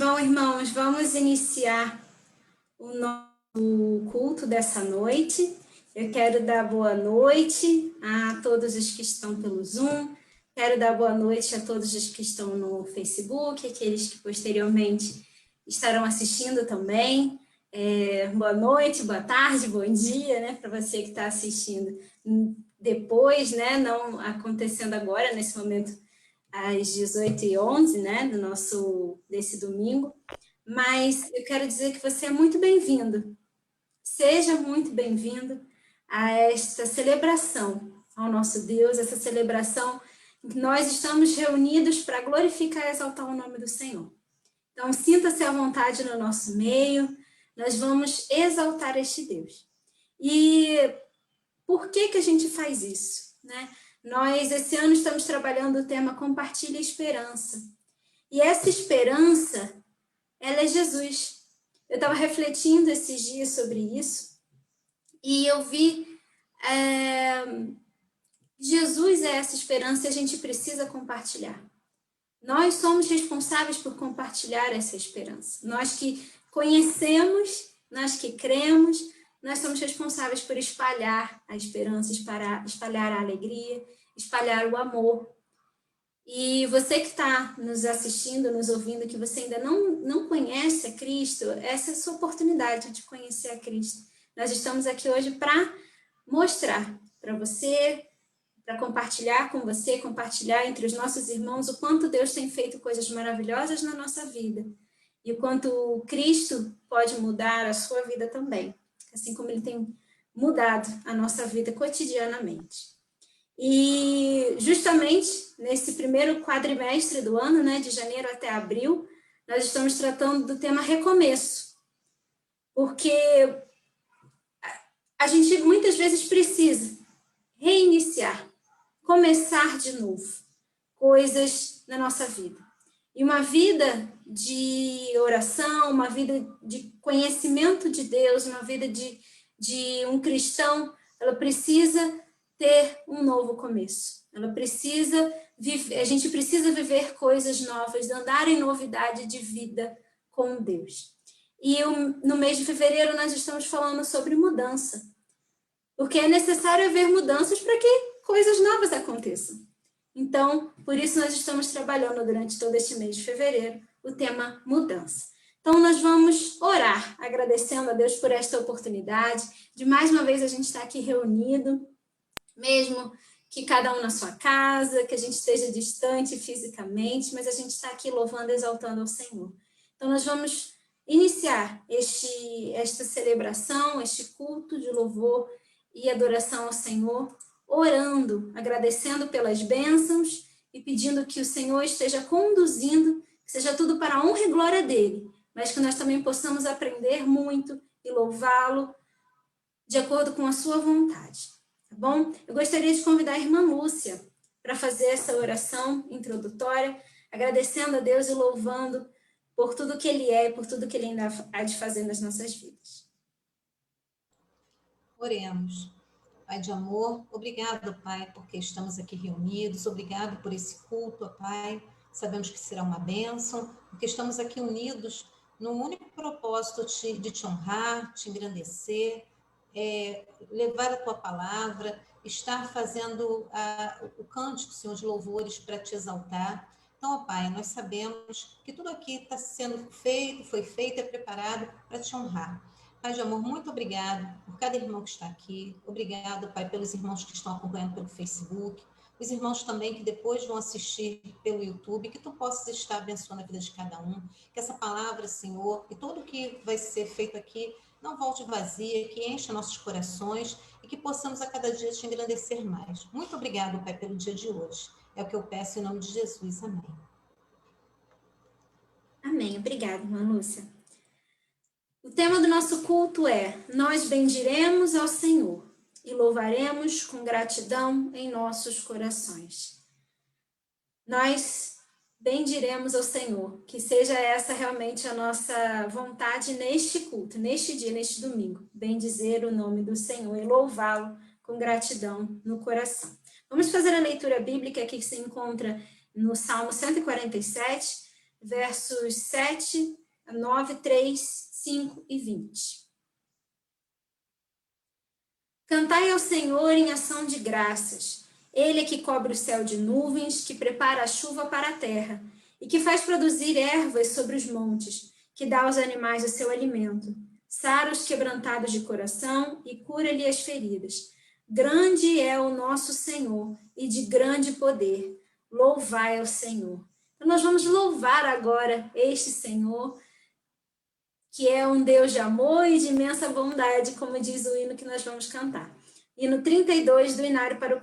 Bom, irmãos, vamos iniciar o nosso culto dessa noite. Eu quero dar boa noite a todos os que estão pelo Zoom, quero dar boa noite a todos os que estão no Facebook, aqueles que posteriormente estarão assistindo também. Boa noite, boa tarde, bom dia, né, para você que está assistindo depois, né, não acontecendo agora, nesse momento, às 18h11, né, desse domingo, mas eu quero dizer que você é muito bem-vindo, seja muito bem-vindo a esta celebração ao nosso Deus, essa celebração em que nós estamos reunidos para glorificar e exaltar o nome do Senhor. Então, sinta-se à vontade no nosso meio, nós vamos exaltar este Deus. E por que a gente faz isso, né? Nós, esse ano, estamos trabalhando o tema Compartilhe Esperança. E essa esperança, ela é Jesus. Eu estava refletindo esses dias sobre isso, e eu vi Jesus é essa esperança e a gente precisa compartilhar. Nós somos responsáveis por compartilhar essa esperança. Nós que conhecemos, nós que cremos, nós somos responsáveis por espalhar a esperança, espalhar a alegria, espalhar o amor. E você que está nos assistindo, nos ouvindo, que você ainda não conhece a Cristo, essa é a sua oportunidade de conhecer a Cristo. Nós estamos aqui hoje para mostrar para você, para compartilhar com você, compartilhar entre os nossos irmãos o quanto Deus tem feito coisas maravilhosas na nossa vida e o quanto Cristo pode mudar a sua vida também, assim como Ele tem mudado a nossa vida cotidianamente. E justamente nesse primeiro quadrimestre do ano, né, de janeiro até abril, nós estamos tratando do tema recomeço, porque a gente muitas vezes precisa reiniciar, começar de novo coisas na nossa vida. E uma vida de oração, uma vida de conhecimento de Deus, uma vida de um cristão, ela precisa ter um novo começo. Ela precisa a gente precisa viver coisas novas, andar em novidade de vida com Deus. E no mês de fevereiro nós estamos falando sobre mudança, porque é necessário haver mudanças para que coisas novas aconteçam. Então, por isso nós estamos trabalhando durante todo este mês de fevereiro o tema mudança. Então, nós vamos orar, agradecendo a Deus por esta oportunidade, de mais uma vez a gente estar aqui reunido, mesmo que cada um na sua casa, que a gente esteja distante fisicamente, mas a gente está aqui louvando e exaltando ao Senhor. Então, nós vamos iniciar esta celebração, este culto de louvor e adoração ao Senhor, orando, agradecendo pelas bênçãos e pedindo que o Senhor esteja conduzindo, que seja tudo para a honra e glória dele, mas que nós também possamos aprender muito e louvá-lo de acordo com a sua vontade, tá bom? Eu gostaria de convidar a irmã Lúcia para fazer essa oração introdutória, agradecendo a Deus e louvando por tudo que ele é e por tudo que ele ainda há de fazer nas nossas vidas. Oremos. Pai de amor, obrigado, Pai, porque estamos aqui reunidos, obrigado por esse culto, Pai, sabemos que será uma bênção, porque estamos aqui unidos no único propósito de te honrar, te engrandecer, levar a Tua palavra, estar fazendo o cântico, Senhor, de louvores para te exaltar. Então, ó Pai, nós sabemos que tudo aqui está sendo feito, foi feito e preparado para te honrar. Pai de amor, muito obrigado por cada irmão que está aqui. Obrigado, Pai, pelos irmãos que estão acompanhando pelo Facebook. Os irmãos também que depois vão assistir pelo YouTube. Que Tu possas estar abençoando a vida de cada um. Que essa palavra, Senhor, e tudo que vai ser feito aqui não volte vazia, que encha nossos corações e que possamos a cada dia te engrandecer mais. Muito obrigado, Pai, pelo dia de hoje. É o que eu peço em nome de Jesus. Amém. Amém. Obrigada, irmã Lúcia. O tema do nosso culto é: nós bendiremos ao Senhor e louvaremos com gratidão em nossos corações. Nós bendiremos ao Senhor, que seja essa realmente a nossa vontade neste culto, neste dia, neste domingo, bendizer o nome do Senhor e louvá-lo com gratidão no coração. Vamos fazer a leitura bíblica aqui que se encontra no Salmo 147, versos 7, 9, 3, 5 e 20. Cantai ao Senhor em ação de graças. Ele é que cobre o céu de nuvens, que prepara a chuva para a terra, e que faz produzir ervas sobre os montes, que dá aos animais o seu alimento. Sara os quebrantados de coração e cura-lhe as feridas. Grande é o nosso Senhor e de grande poder. Louvai ao Senhor. Então nós vamos louvar agora este Senhor, que é um Deus de amor e de imensa bondade, como diz o hino que nós vamos cantar. Hino 32 do Inário para o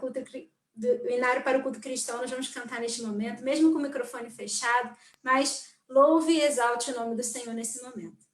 Culto Cristão, nós vamos cantar neste momento, mesmo com o microfone fechado, mas louve e exalte o nome do Senhor nesse momento.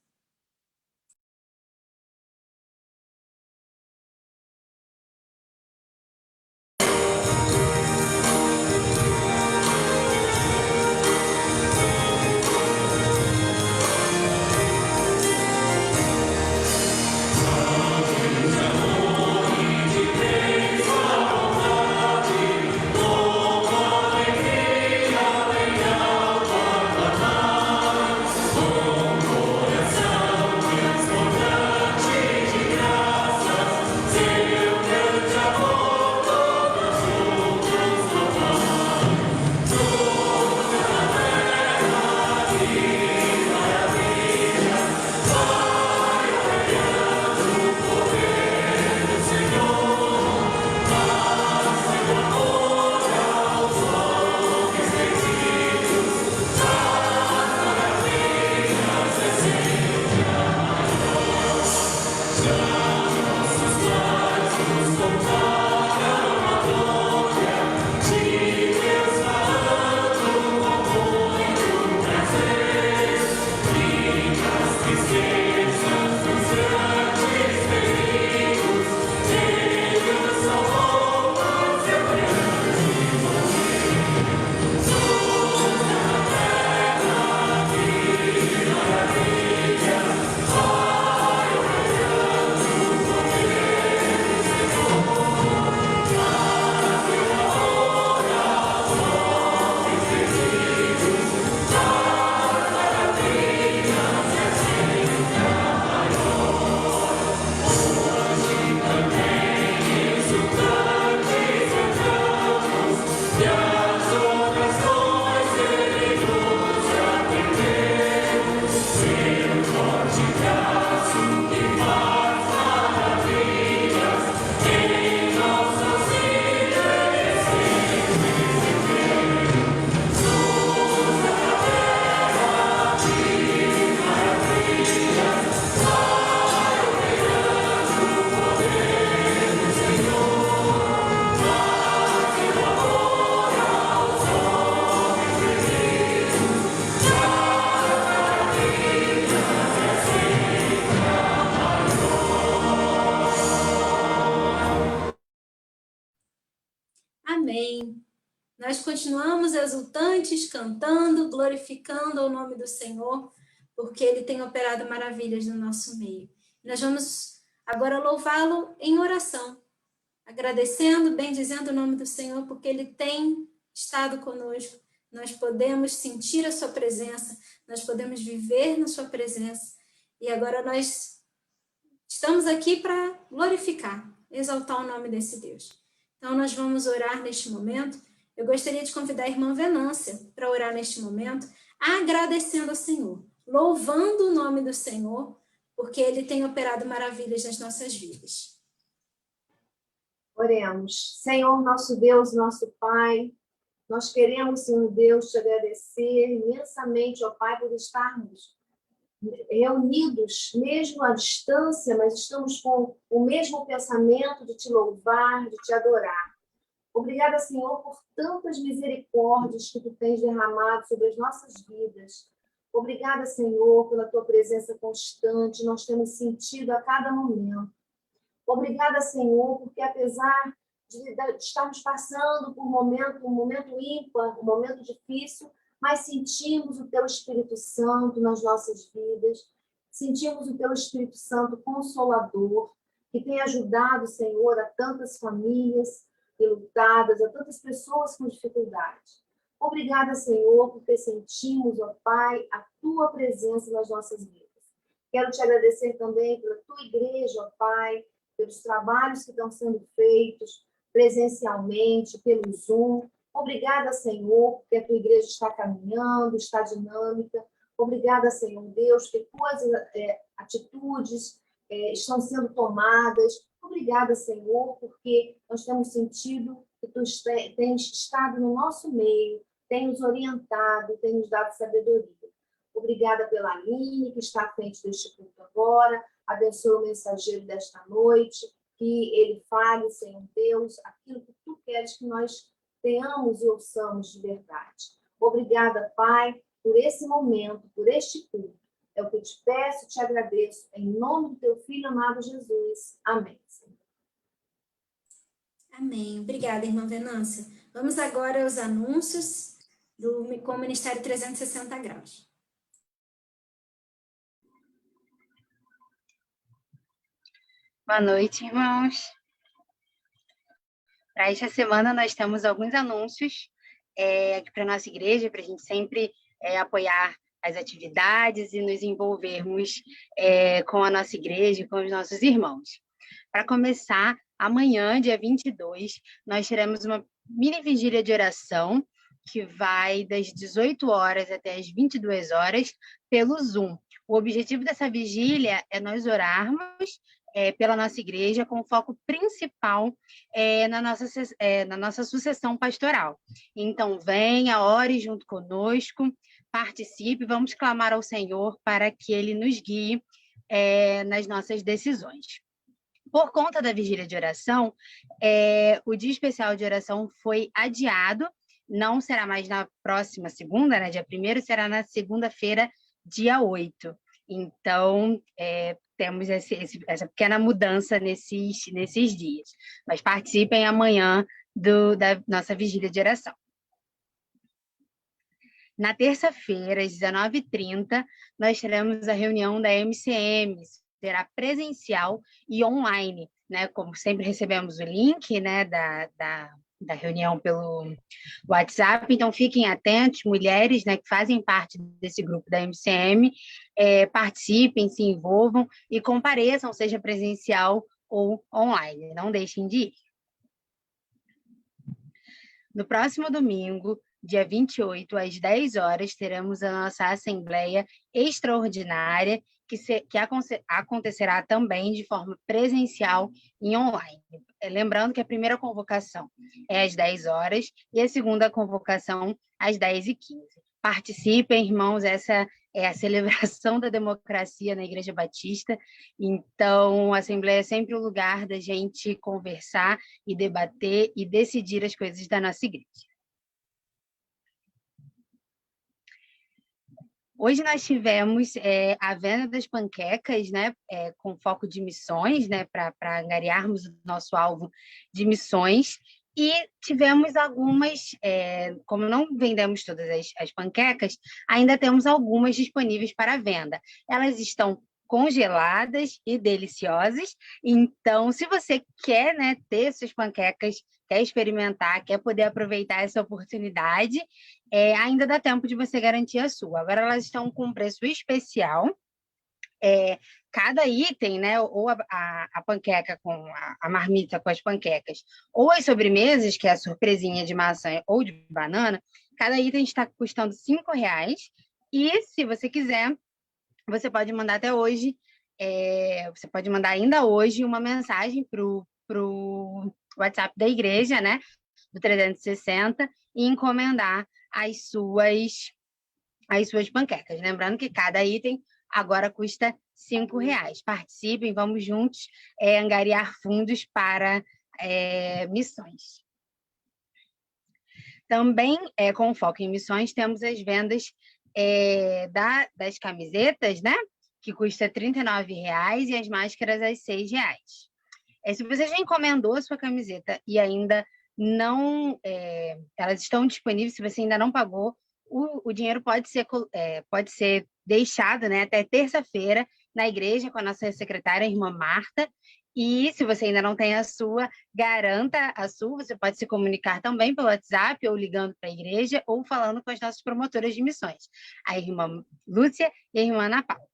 Amém. Nós continuamos exultantes, cantando, glorificando o nome do Senhor, porque Ele tem operado maravilhas no nosso meio. Nós vamos agora louvá-lo em oração, agradecendo, bendizendo o nome do Senhor, porque Ele tem estado conosco. Nós podemos sentir a sua presença, nós podemos viver na sua presença. E agora nós estamos aqui para glorificar, exaltar o nome desse Deus. Então, nós vamos orar neste momento. Eu gostaria de convidar a irmã Venância para orar neste momento, agradecendo ao Senhor, louvando o nome do Senhor, porque Ele tem operado maravilhas nas nossas vidas. Oremos. Senhor, nosso Deus, nosso Pai, nós queremos, Senhor Deus, te agradecer imensamente, ó Pai, por estarmos reunidos, mesmo à distância, mas estamos com o mesmo pensamento de te louvar, de te adorar. Obrigada, Senhor, por tantas misericórdias que tu tens derramado sobre as nossas vidas. Obrigada, Senhor, pela tua presença constante, nós temos sentido a cada momento. Obrigada, Senhor, porque apesar de estarmos passando por um momento ímpar, um momento difícil, mas sentimos o Teu Espírito Santo nas nossas vidas, sentimos o Teu Espírito Santo consolador, que tem ajudado, Senhor, a tantas famílias enlutadas, a tantas pessoas com dificuldade. Obrigada, Senhor, porque sentimos, ó Pai, a Tua presença nas nossas vidas. Quero te agradecer também pela Tua igreja, ó Pai, pelos trabalhos que estão sendo feitos presencialmente, pelo Zoom. Obrigada, Senhor, porque a Tua igreja está caminhando, está dinâmica. Obrigada, Senhor Deus, que Tuas atitudes estão sendo tomadas. Obrigada, Senhor, porque nós temos sentido que Tu tens estado no nosso meio, tem nos orientado, tem nos dado sabedoria. Obrigada pela Aline, que está à frente deste culto agora. Abençoe o mensageiro desta noite, que ele fale, Senhor Deus, aquilo que Tu queres que nós tenhamos e ouçamos de verdade. Obrigada, Pai, por esse momento, por este culto. É o que eu te peço, te agradeço, em nome do Teu Filho amado Jesus. Amém, Senhor. Amém. Obrigada, irmã Venância. Vamos agora aos anúncios com o Ministério 360 Graus. Boa noite, irmãos. Para esta semana, nós temos alguns anúncios aqui para a nossa igreja, para a gente sempre apoiar as atividades e nos envolvermos com a nossa igreja e com os nossos irmãos. Para começar, amanhã, dia 22, nós teremos uma mini vigília de oração que vai das 18 horas até as 22 horas pelo Zoom. O objetivo dessa vigília é nós orarmos pela nossa igreja, com foco principal na nossa sucessão pastoral. Então, venha, ore junto conosco, participe, vamos clamar ao Senhor para que Ele nos guie nas nossas decisões. Por conta da vigília de oração, o dia especial de oração foi adiado, não será mais na próxima segunda, né, dia 1º, será na segunda-feira, dia 8. Então, temos essa pequena mudança nesses dias. Mas participem amanhã da nossa vigília de oração. Na terça-feira, às 19h30, nós teremos a reunião da MCM, será presencial e online, né? Como sempre recebemos o link, né, da reunião pelo WhatsApp, então fiquem atentos, mulheres, né, que fazem parte desse grupo da MCM, participem, se envolvam e compareçam, seja presencial ou online, não deixem de ir. No próximo domingo, dia 28, às 10 horas, teremos a nossa Assembleia Extraordinária, que acontecerá também de forma presencial e online. Lembrando que a primeira convocação é às 10 horas e a segunda convocação às 10h15. Participem, irmãos, essa é a celebração da democracia na Igreja Batista, então a Assembleia é sempre o lugar da gente conversar e debater e decidir as coisas da nossa igreja. Hoje nós tivemos a venda das panquecas, né, com foco de missões, né, para angariarmos o nosso alvo de missões, e tivemos algumas, como não vendemos todas as panquecas, ainda temos algumas disponíveis para venda. Elas estão congeladas e deliciosas, então se você quer, né, ter suas panquecas, quer experimentar, quer poder aproveitar essa oportunidade, ainda dá tempo de você garantir a sua. Agora elas estão com um preço especial. Cada item, né, ou a panqueca com a marmita com as panquecas, ou as sobremesas, que é a surpresinha de maçã ou de banana, cada item está custando R$5. E se você quiser, você pode mandar até hoje, você pode mandar ainda hoje uma mensagem para o WhatsApp da igreja, né, do 360, e encomendar as suas panquecas. Lembrando que cada item agora custa R$5. Participem, vamos juntos angariar fundos para missões. Também, com foco em missões, temos as vendas das camisetas, né? Que custa R$39, e as máscaras a R$6. Se você já encomendou a sua camiseta e ainda não... elas estão disponíveis, se você ainda não pagou, o dinheiro pode ser deixado, né, até terça-feira na igreja com a nossa secretária, a irmã Marta, E se você ainda não tem a sua, garanta a sua. Você pode se comunicar também pelo WhatsApp, ou ligando para a igreja, ou falando com as nossas promotoras de missões, a irmã Lúcia e a irmã Ana Paula.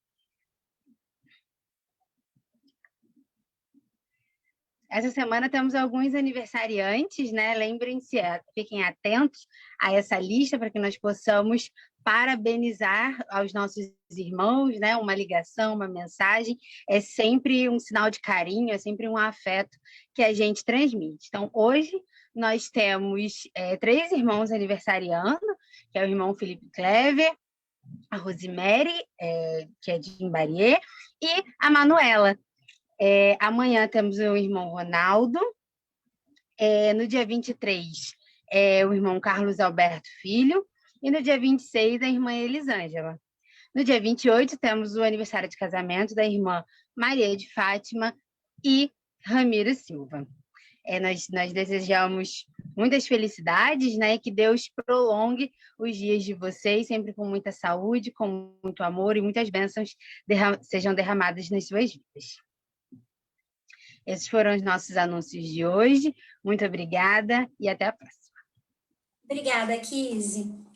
Essa semana temos alguns aniversariantes, né? Lembrem-se, fiquem atentos a essa lista para que nós possamos parabenizar aos nossos irmãos, né? Uma ligação, uma mensagem, é sempre um sinal de carinho, é sempre um afeto que a gente transmite. Então, hoje nós temos 3 irmãos aniversariando, que é o irmão Felipe Clever, a Rosemary, que é de Imbariê, e a Manuela. Amanhã temos o irmão Ronaldo, no dia 23, o irmão Carlos Alberto Filho, e no dia 26, a irmã Elisângela. No dia 28, temos o aniversário de casamento da irmã Maria de Fátima e Ramiro Silva. Nós desejamos muitas felicidades, né? Que Deus prolongue os dias de vocês, sempre com muita saúde, com muito amor, e muitas bênçãos sejam derramadas nas suas vidas. Esses foram os nossos anúncios de hoje. Muito obrigada e até a próxima. Obrigada, Kizzy.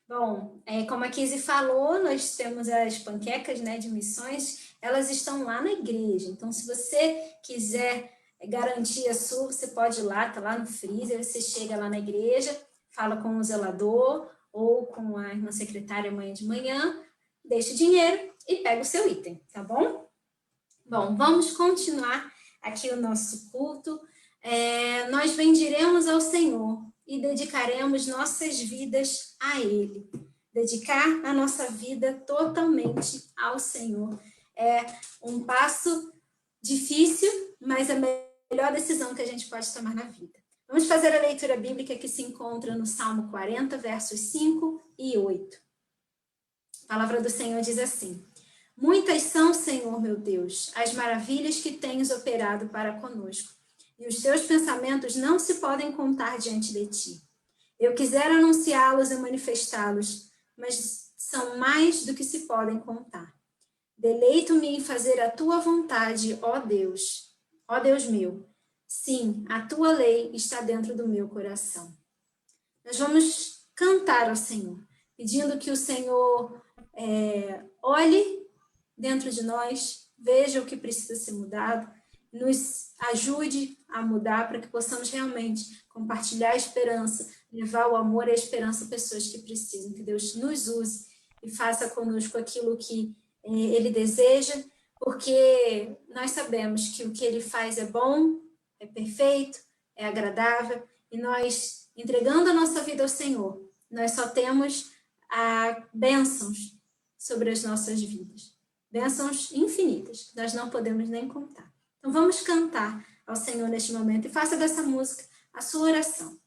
Bom, como a Kizzy falou, nós temos as panquecas, né, de missões, elas estão lá na igreja. Então, se você quiser garantir a sua, você pode ir lá, tá lá no freezer, você chega lá na igreja, fala com o zelador ou com a irmã secretária amanhã de manhã, deixa o dinheiro e pega o seu item, tá bom? Bom, vamos continuar aqui o nosso culto. Nós bendiremos ao Senhor e dedicaremos nossas vidas a Ele. Dedicar a nossa vida totalmente ao Senhor é um passo difícil, mas a melhor decisão que a gente pode tomar na vida. Vamos fazer a leitura bíblica que se encontra no Salmo 40, versos 5 e 8. A palavra do Senhor diz assim: muitas são, Senhor meu Deus, as maravilhas que tens operado para conosco, e os teus pensamentos não se podem contar diante de ti. Eu quisera anunciá-los e manifestá-los, mas são mais do que se podem contar. Deleito-me em fazer a tua vontade, ó Deus meu. Sim, a tua lei está dentro do meu coração. Nós vamos cantar ao Senhor, pedindo que o Senhor olhe dentro de nós, veja o que precisa ser mudado, nos ajude a mudar para que possamos realmente compartilhar a esperança, levar o amor e a esperança a pessoas que precisam, que Deus nos use e faça conosco aquilo que Ele deseja, porque nós sabemos que o que Ele faz é bom, é perfeito, é agradável, e nós, entregando a nossa vida ao Senhor, nós só temos bênçãos sobre as nossas vidas. Bênçãos infinitas, nós não podemos nem contar. Então vamos cantar ao Senhor neste momento e faça dessa música a sua oração.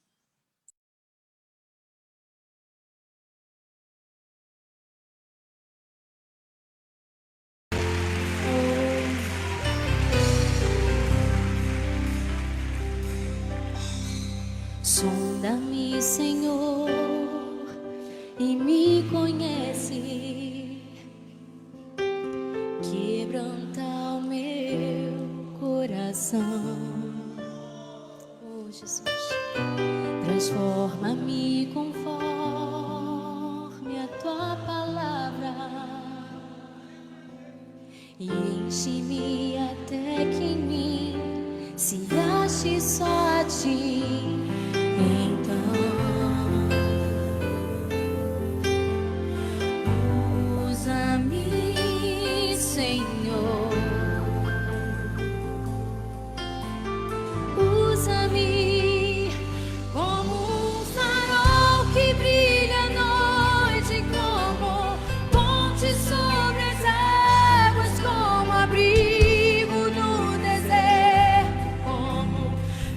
Sonda-me, Senhor, e me conhece. Quebranta o meu coração. Oh, Jesus. Transforma-me conforme a tua palavra e enche-me até que em mim se ache só a ti. Então, usa-me, Senhor, usa-me como um farol que brilha à noite, como ponte sobre as águas, como abrigo no deserto, como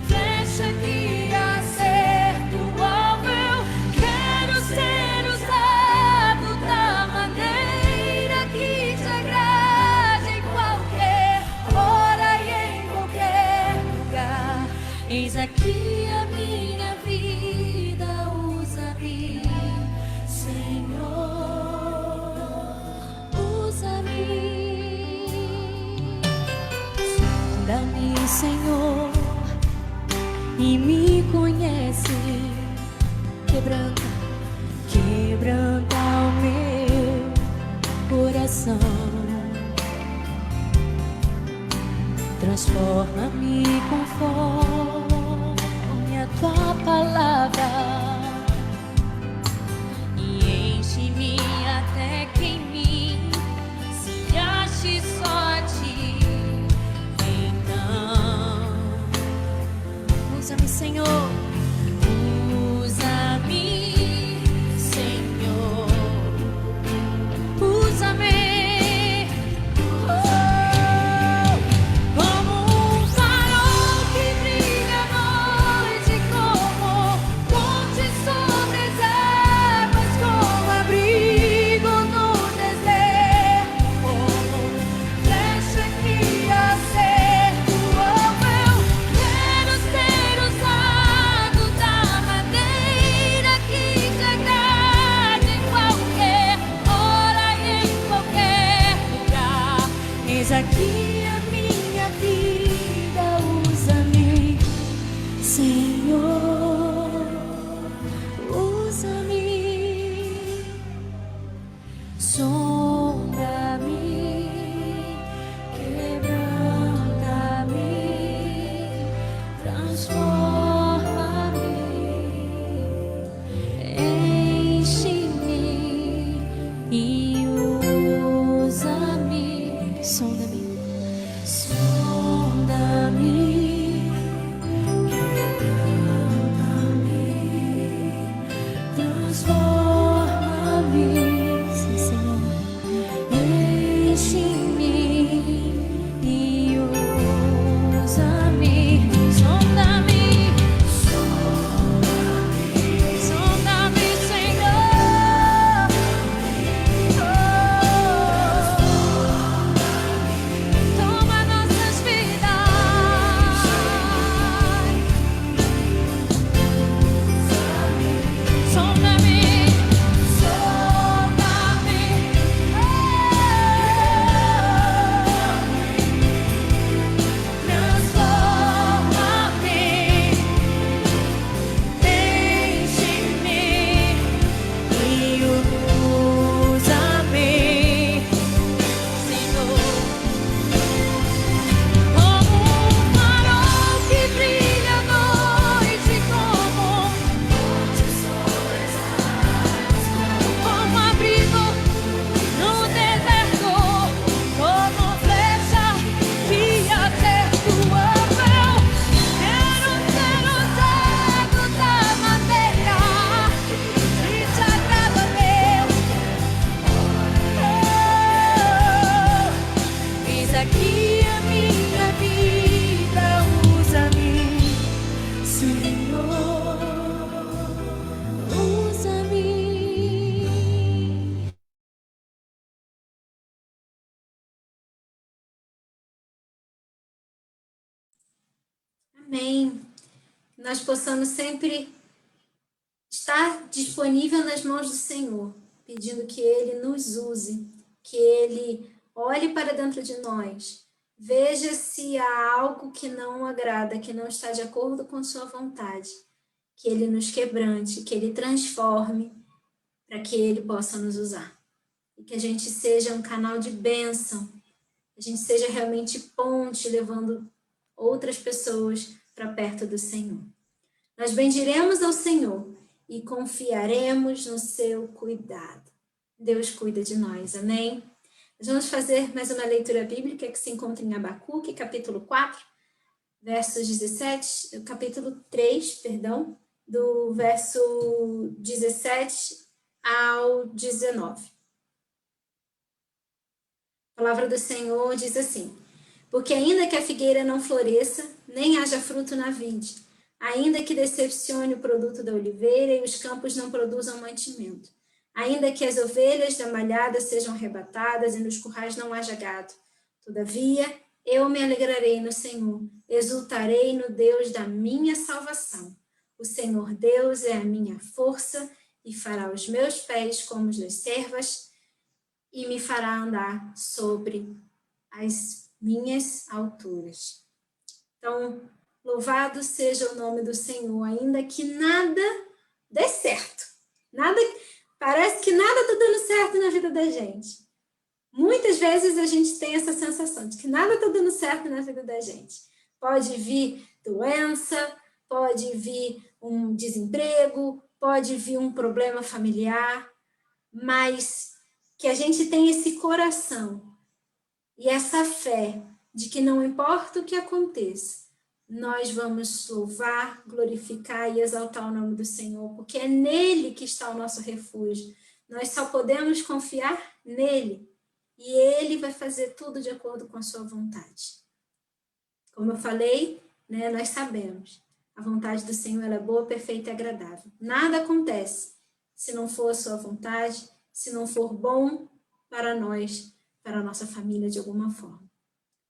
flecha que sonda-me, quebranta-me, transforma-me, enche-me e usa-me. Sonda-me, sonda-me, quebranta-me, transforma-me. Sim, Senhor. Enche-me e usa-me. Sonda-me, sonda-me, Senhor. Toma nossas vidas. Sonda-me, transforma-me, enche-me e usa-me, Senhor, como um farol que brilha à noite, como abrigo no deserto, como flecha que acerta o véu. Quero ser o cego da madeira que te agrada, Deus. Eis aqui a minha vida, usa-me, Senhor, usa-me. Amém. Nós possamos sempre estar disponível nas mãos do Senhor, pedindo que Ele nos use, que Ele olhe para dentro de nós, veja se há algo que não agrada, que não está de acordo com sua vontade, que Ele nos quebrante, que Ele transforme, para que Ele possa nos usar. E que a gente seja um canal de bênção, a gente seja realmente ponte, levando outras pessoas para perto do Senhor. Nós bendiremos ao Senhor e confiaremos no seu cuidado. Deus cuida de nós, amém? Nós vamos fazer mais uma leitura bíblica que se encontra em Abacuque, capítulo 4, versos 17, capítulo 3, perdão, do verso 17 ao 19. A palavra do Senhor diz assim: porque ainda que a figueira não floresça, nem haja fruto na vide, ainda que decepcione o produto da oliveira e os campos não produzam mantimento, ainda que as ovelhas da malhada sejam arrebatadas e nos currais não haja gado, todavia eu me alegrarei no Senhor, exultarei no Deus da minha salvação. O Senhor Deus é a minha força e fará os meus pés como os das servas e me fará andar sobre as minhas alturas. Então, louvado seja o nome do Senhor, ainda que nada dê certo. Parece que nada está dando certo na vida da gente. Muitas vezes a gente tem essa sensação de que nada está dando certo na vida da gente. Pode vir doença, pode vir um desemprego, pode vir um problema familiar, mas que a gente tenha esse coração e essa fé de que não importa o que aconteça, nós vamos louvar, glorificar e exaltar o nome do Senhor, porque é nele que está o nosso refúgio. Nós só podemos confiar nele e ele vai fazer tudo de acordo com a sua vontade. Como eu falei, nós sabemos, a vontade do Senhor ela é boa, perfeita e agradável. Nada acontece se não for a sua vontade, se não for bom para nós, para a nossa família de alguma forma.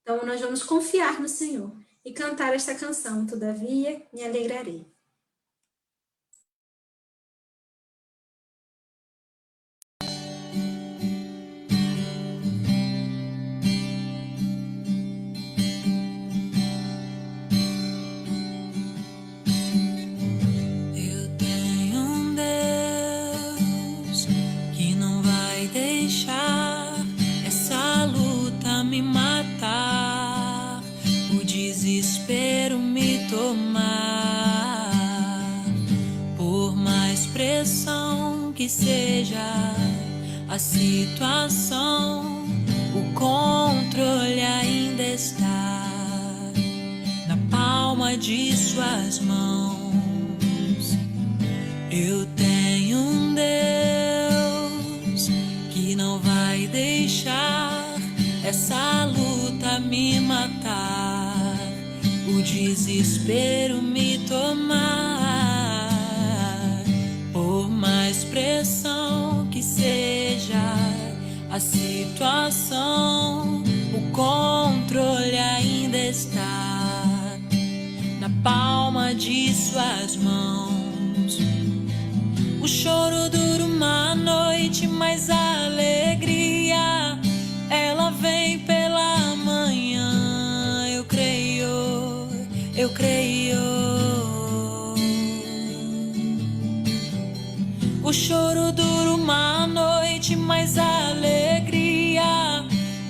Então, nós vamos confiar no Senhor e cantar esta canção, todavia me alegrarei. Eu tenho um Deus que não vai deixar essa luta me matar, o desespero me tomar. Por mais pressão que seja a situação, o controle ainda está na palma de suas mãos. Eu tenho um Deus que não vai deixar essa luta me matar, o desespero me tomar. Por mais pressão que seja a situação, o controle ainda está na palma de suas mãos. O choro dura uma noite, mas a alegria ela vem pela manhã. Eu creio, eu creio. O choro dura uma noite, mas a alegria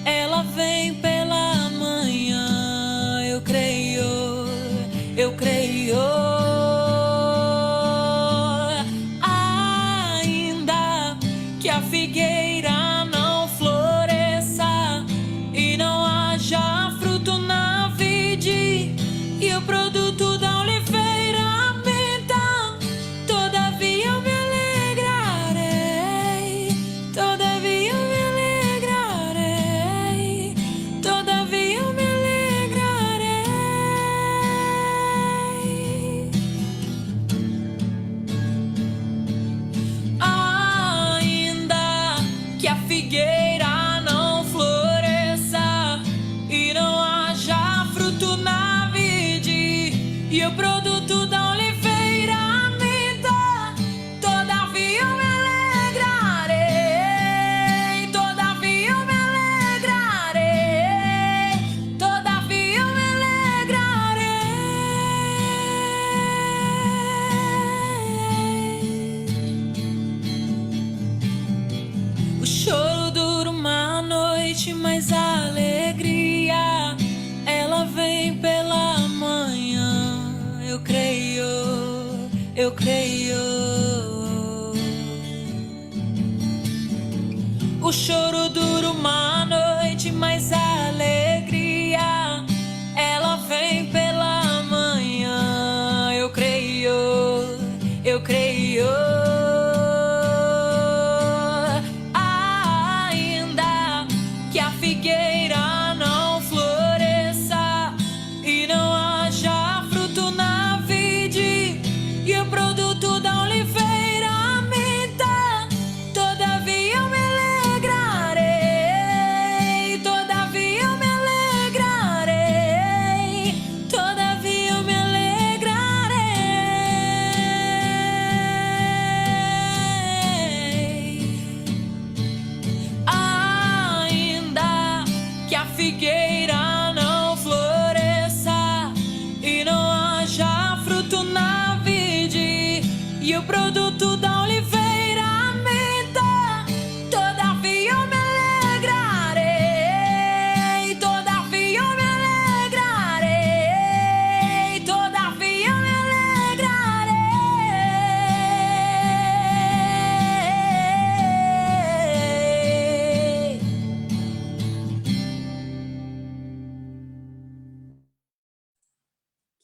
ela vem pela manhã. Eu creio, eu creio. Ainda que a figueira não floresça e não haja fruto na vide e o produto da oliveira minta, todavia eu me alegrarei, todavia eu me alegrarei, todavia eu me alegrarei. Ainda que a figueira não floresça e não haja fruto na vide e o produto da oliveira minta, todavia eu me alegrarei, todavia eu me alegrarei, todavia eu me alegrarei. O choro dura uma noite, mas a alegria ela vem pela manhã. Eu creio, eu creio. O choro dura uma noite, mas a alegria ela vem pela manhã. Eu creio, eu creio. Ainda que a figueira não floresça e não haja fruto na vide e o produto da oliveira minta, todavia eu me alegrarei, todavia eu me alegrarei, todavia eu me alegrarei. Ainda que a figueira não floresça e não haja fruto na vide e o produto da oliveira minta, todavia eu me alegrarei, todavia eu me alegrarei, todavia eu me alegrarei.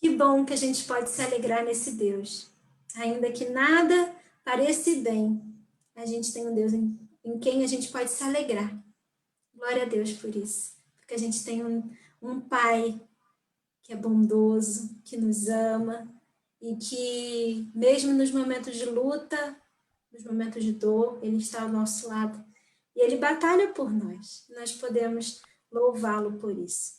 Que bom que a gente pode se alegrar nesse Deus. Ainda que nada pareça ir bem, a gente tem um Deus em quem a gente pode se alegrar. Glória a Deus por isso. Porque a gente tem um Pai que é bondoso, que nos ama e que, mesmo nos momentos de luta, nos momentos de dor, Ele está ao nosso lado. E Ele batalha por nós. Nós podemos louvá-lo por isso.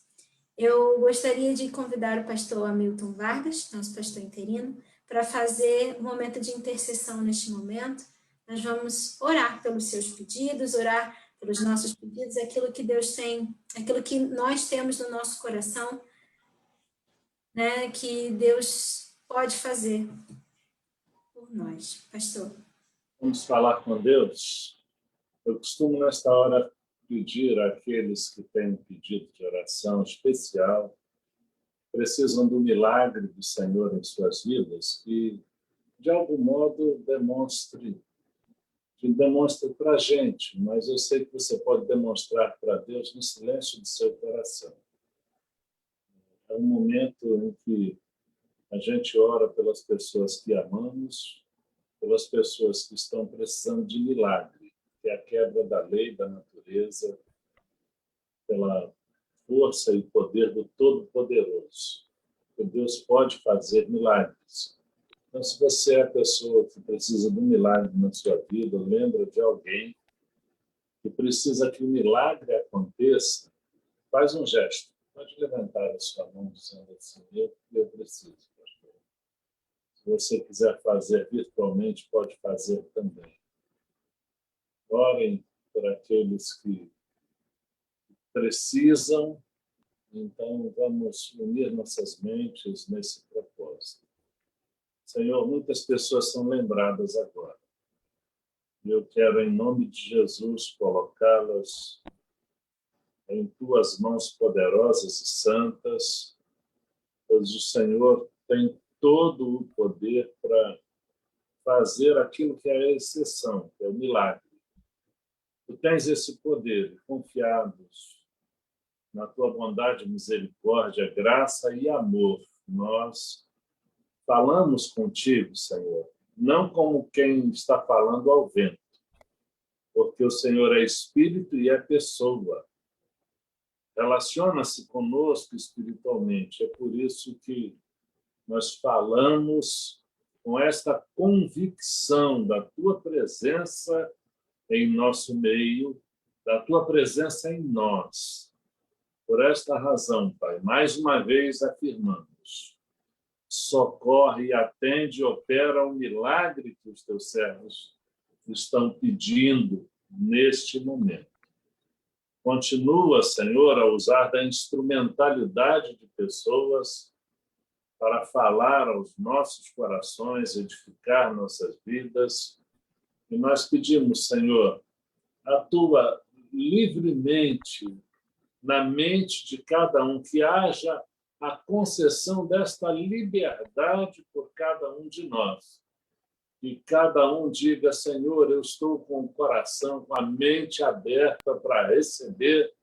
Eu gostaria de convidar o pastor Hamilton Vargas, nosso pastor interino, para fazer um momento de intercessão neste momento. Nós vamos orar pelos seus pedidos, orar pelos nossos pedidos, aquilo que Deus tem, aquilo que nós temos no nosso coração, né, que Deus pode fazer por nós. Pastor. Vamos falar com Deus. Eu costumo, nesta hora, pedir àqueles que têm pedido de oração especial, precisam do milagre do Senhor em suas vidas, que, de algum modo, demonstre para a gente, mas eu sei que você pode demonstrar para Deus no silêncio do seu coração. É um momento em que a gente ora pelas pessoas que amamos, pelas pessoas que estão precisando de milagre, que é a quebra da lei, da natureza, pela força e poder do Todo-Poderoso. Que Deus pode fazer milagres. Então, se você é a pessoa que precisa de um milagre na sua vida, lembra de alguém que precisa que o milagre aconteça, faz um gesto. Pode levantar a sua mão dizendo assim, eu preciso, pastor. Se você quiser fazer virtualmente, pode fazer também. Orem por aqueles que precisam, então vamos unir nossas mentes nesse propósito. Senhor, muitas pessoas são lembradas agora. Eu quero, em nome de Jesus, colocá-las em tuas mãos poderosas e santas, pois o Senhor tem todo o poder para fazer aquilo que é a exceção, que é o milagre. Tu tens esse poder, confiados na tua bondade, misericórdia, graça e amor. Nós falamos contigo, Senhor, não como quem está falando ao vento, porque o Senhor é Espírito e é pessoa. Relaciona-se conosco espiritualmente. É por isso que nós falamos com esta convicção da tua presença em nosso meio, da tua presença em nós. Por esta razão, Pai, mais uma vez afirmamos, socorre, atende e opera o milagre que os teus servos estão pedindo neste momento. Continua, Senhor, a usar da instrumentalidade de pessoas para falar aos nossos corações, edificar nossas vidas. E nós pedimos, Senhor, atua livremente na mente de cada um, que haja a concessão desta liberdade por cada um de nós. E cada um diga, Senhor, eu estou com o coração, com a mente aberta para receber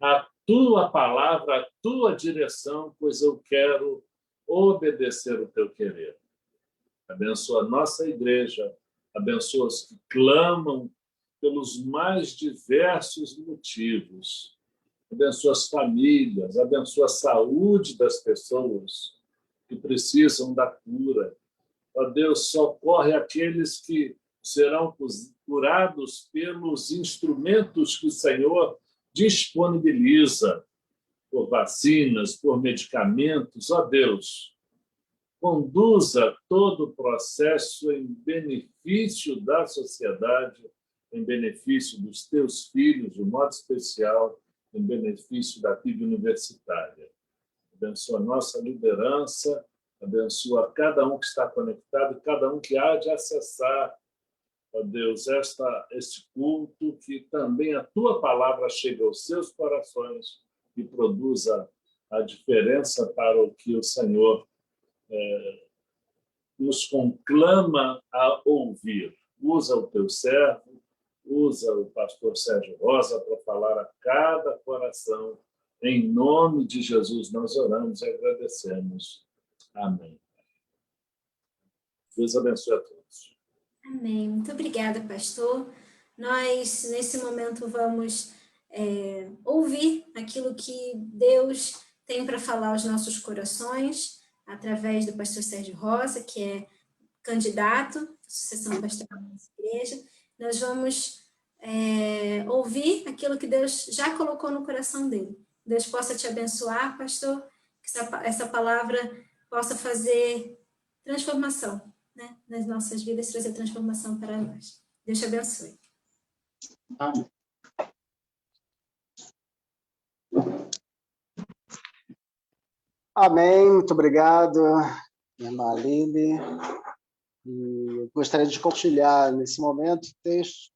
a tua palavra, a tua direção, pois eu quero obedecer o teu querer. Abençoa a nossa igreja, abençoa os que clamam pelos mais diversos motivos. Abençoa as famílias, abençoa a saúde das pessoas que precisam da cura. Ó Deus, socorre aqueles que serão curados pelos instrumentos que o Senhor disponibiliza, por vacinas, por medicamentos. Ó Deus, conduza todo o processo em benefício da sociedade, em benefício dos teus filhos, de modo especial, em benefício da PIB universitária. Abençoa a nossa liderança, abençoa cada um que está conectado, cada um que há de acessar, ó Deus, este culto, que também a tua palavra chegue aos seus corações e produza a diferença para o que o Senhor nos conclama a ouvir. Usa o teu servo, usa o pastor Sérgio Rosa para falar a cada coração. Em nome de Jesus nós oramos e agradecemos. Amém. Deus abençoe a todos. Amém. Muito obrigada, pastor. Nós, nesse momento, vamos ouvir aquilo que Deus tem para falar aos nossos corações, através do pastor Sérgio Rosa, que é candidato à sucessão pastoral da nossa igreja. Nós vamos ouvir aquilo que Deus já colocou no coração dele. Deus possa te abençoar, pastor, que essa palavra possa fazer transformação, né, nas nossas vidas, trazer transformação para nós. Deus te abençoe. Amém. Amém, muito obrigado, irmã Lili. E eu gostaria de compartilhar nesse momento o texto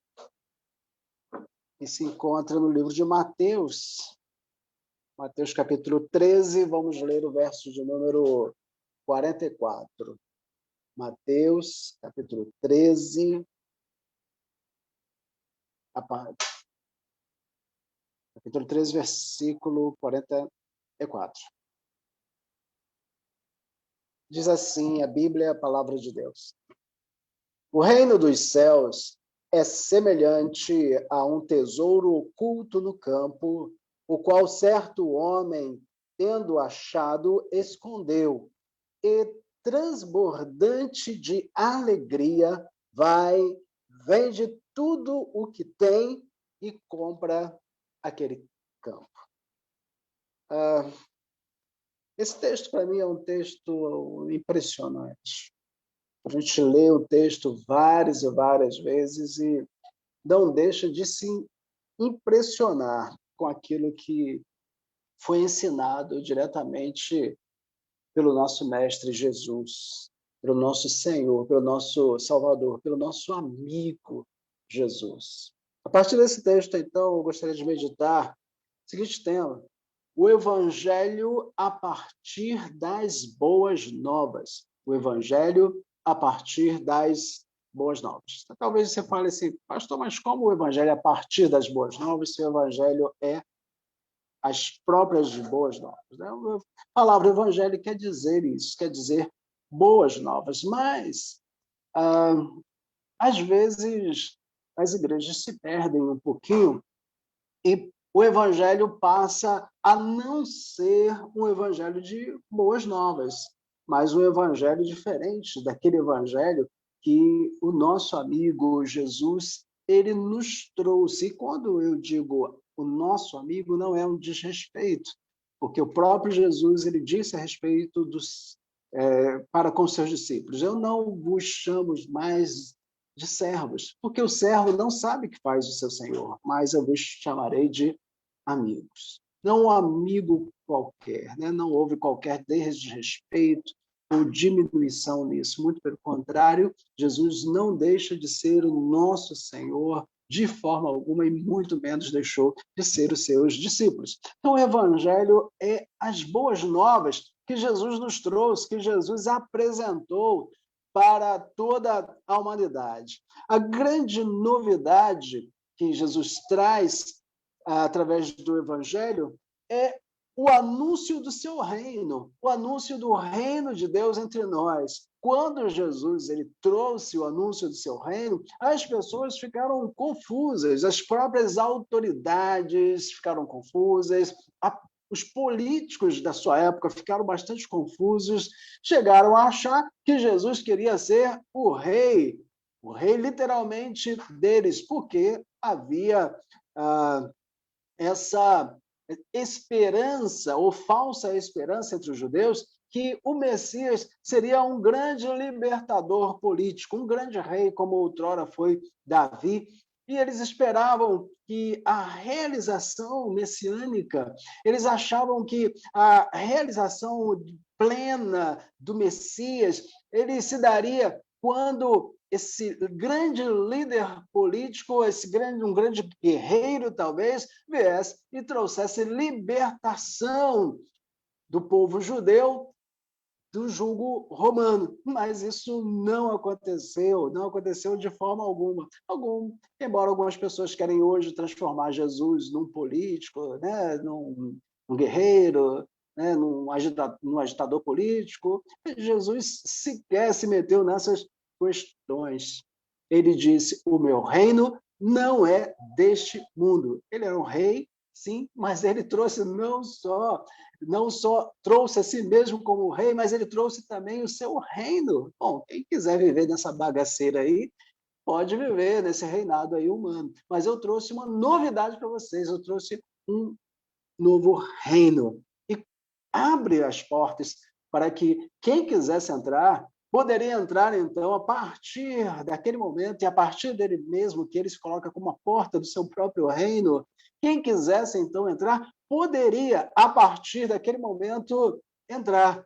que se encontra no livro de Mateus. Mateus capítulo 13, vamos ler o verso de número 44. Mateus capítulo 13, capítulo 13, versículo 44. Diz assim a Bíblia, a palavra de Deus. O reino dos céus é semelhante a um tesouro oculto no campo, o qual certo homem, tendo achado, escondeu, e transbordante de alegria, vende tudo o que tem e compra aquele campo. Esse texto, para mim, é um texto impressionante. A gente lê o texto várias e várias vezes e não deixa de se impressionar com aquilo que foi ensinado diretamente pelo nosso Mestre Jesus, pelo nosso Senhor, pelo nosso Salvador, pelo nosso amigo Jesus. A partir desse texto, então, eu gostaria de meditar o seguinte tema: o Evangelho a partir das boas novas. O Evangelho a partir das boas novas. Talvez você fale assim, pastor, mas como o Evangelho é a partir das boas novas, se o Evangelho é as próprias boas novas? A palavra Evangelho quer dizer isso, quer dizer boas novas, mas às vezes as igrejas se perdem um pouquinho e o Evangelho passa a não ser um Evangelho de boas novas, mas um Evangelho diferente daquele Evangelho que o nosso amigo Jesus, ele nos trouxe. E quando eu digo o nosso amigo, não é um desrespeito, porque o próprio Jesus, ele disse a respeito para com seus discípulos: eu não vos chamo mais de servos, porque o servo não sabe o que faz o seu senhor, mas eu vos chamarei de amigos. Não um amigo qualquer, né? Não houve qualquer desrespeito ou diminuição nisso. Muito pelo contrário, Jesus não deixa de ser o nosso Senhor de forma alguma e muito menos deixou de ser os seus discípulos. Então, o Evangelho é as boas novas que Jesus nos trouxe, que Jesus apresentou para toda a humanidade. A grande novidade que Jesus traz através do Evangelho é o anúncio do seu reino, o anúncio do reino de Deus entre nós. Quando Jesus ele trouxe o anúncio do seu reino, as pessoas ficaram confusas, as próprias autoridades ficaram confusas, os políticos da sua época ficaram bastante confusos, chegaram a achar que Jesus queria ser o rei literalmente deles, porque havia essa esperança ou falsa esperança entre os judeus que o Messias seria um grande libertador político, um grande rei, como outrora foi Davi, e eles esperavam que a realização messiânica, eles achavam que a realização plena do Messias, ele se daria quando esse grande líder político, um grande guerreiro, talvez, viesse e trouxesse libertação do povo judeu do jugo romano. Mas isso não aconteceu de forma alguma. Embora algumas pessoas querem hoje transformar Jesus num político, né, num guerreiro, né, num agitador político, Jesus sequer se meteu nessas questões. Ele disse: o meu reino não é deste mundo. Ele era um rei, sim, mas ele trouxe não só trouxe a si mesmo como rei, mas ele trouxe também o seu reino. Bom, quem quiser viver nessa bagaceira aí, pode viver nesse reinado aí humano. Mas eu trouxe uma novidade para vocês, eu trouxe um novo reino. E abre as portas para que quem quisesse entrar, poderia entrar, então, a partir daquele momento, e a partir dele mesmo, que ele se coloca como a porta do seu próprio reino, quem quisesse, então, entrar, poderia, a partir daquele momento, entrar.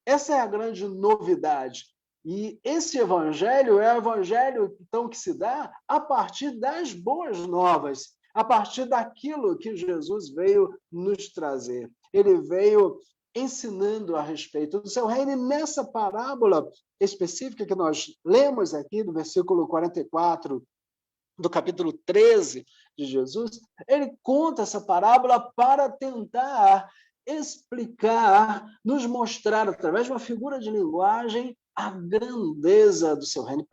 Essa é a grande novidade. E esse evangelho é o evangelho, então, que se dá a partir das boas novas, a partir daquilo que Jesus veio nos trazer. Ele veio ensinando a respeito do seu reino, e nessa parábola específica que nós lemos aqui, do versículo 44, do capítulo 13 de Jesus, ele conta essa parábola para tentar explicar, nos mostrar, através de uma figura de linguagem, a grandeza do seu reino,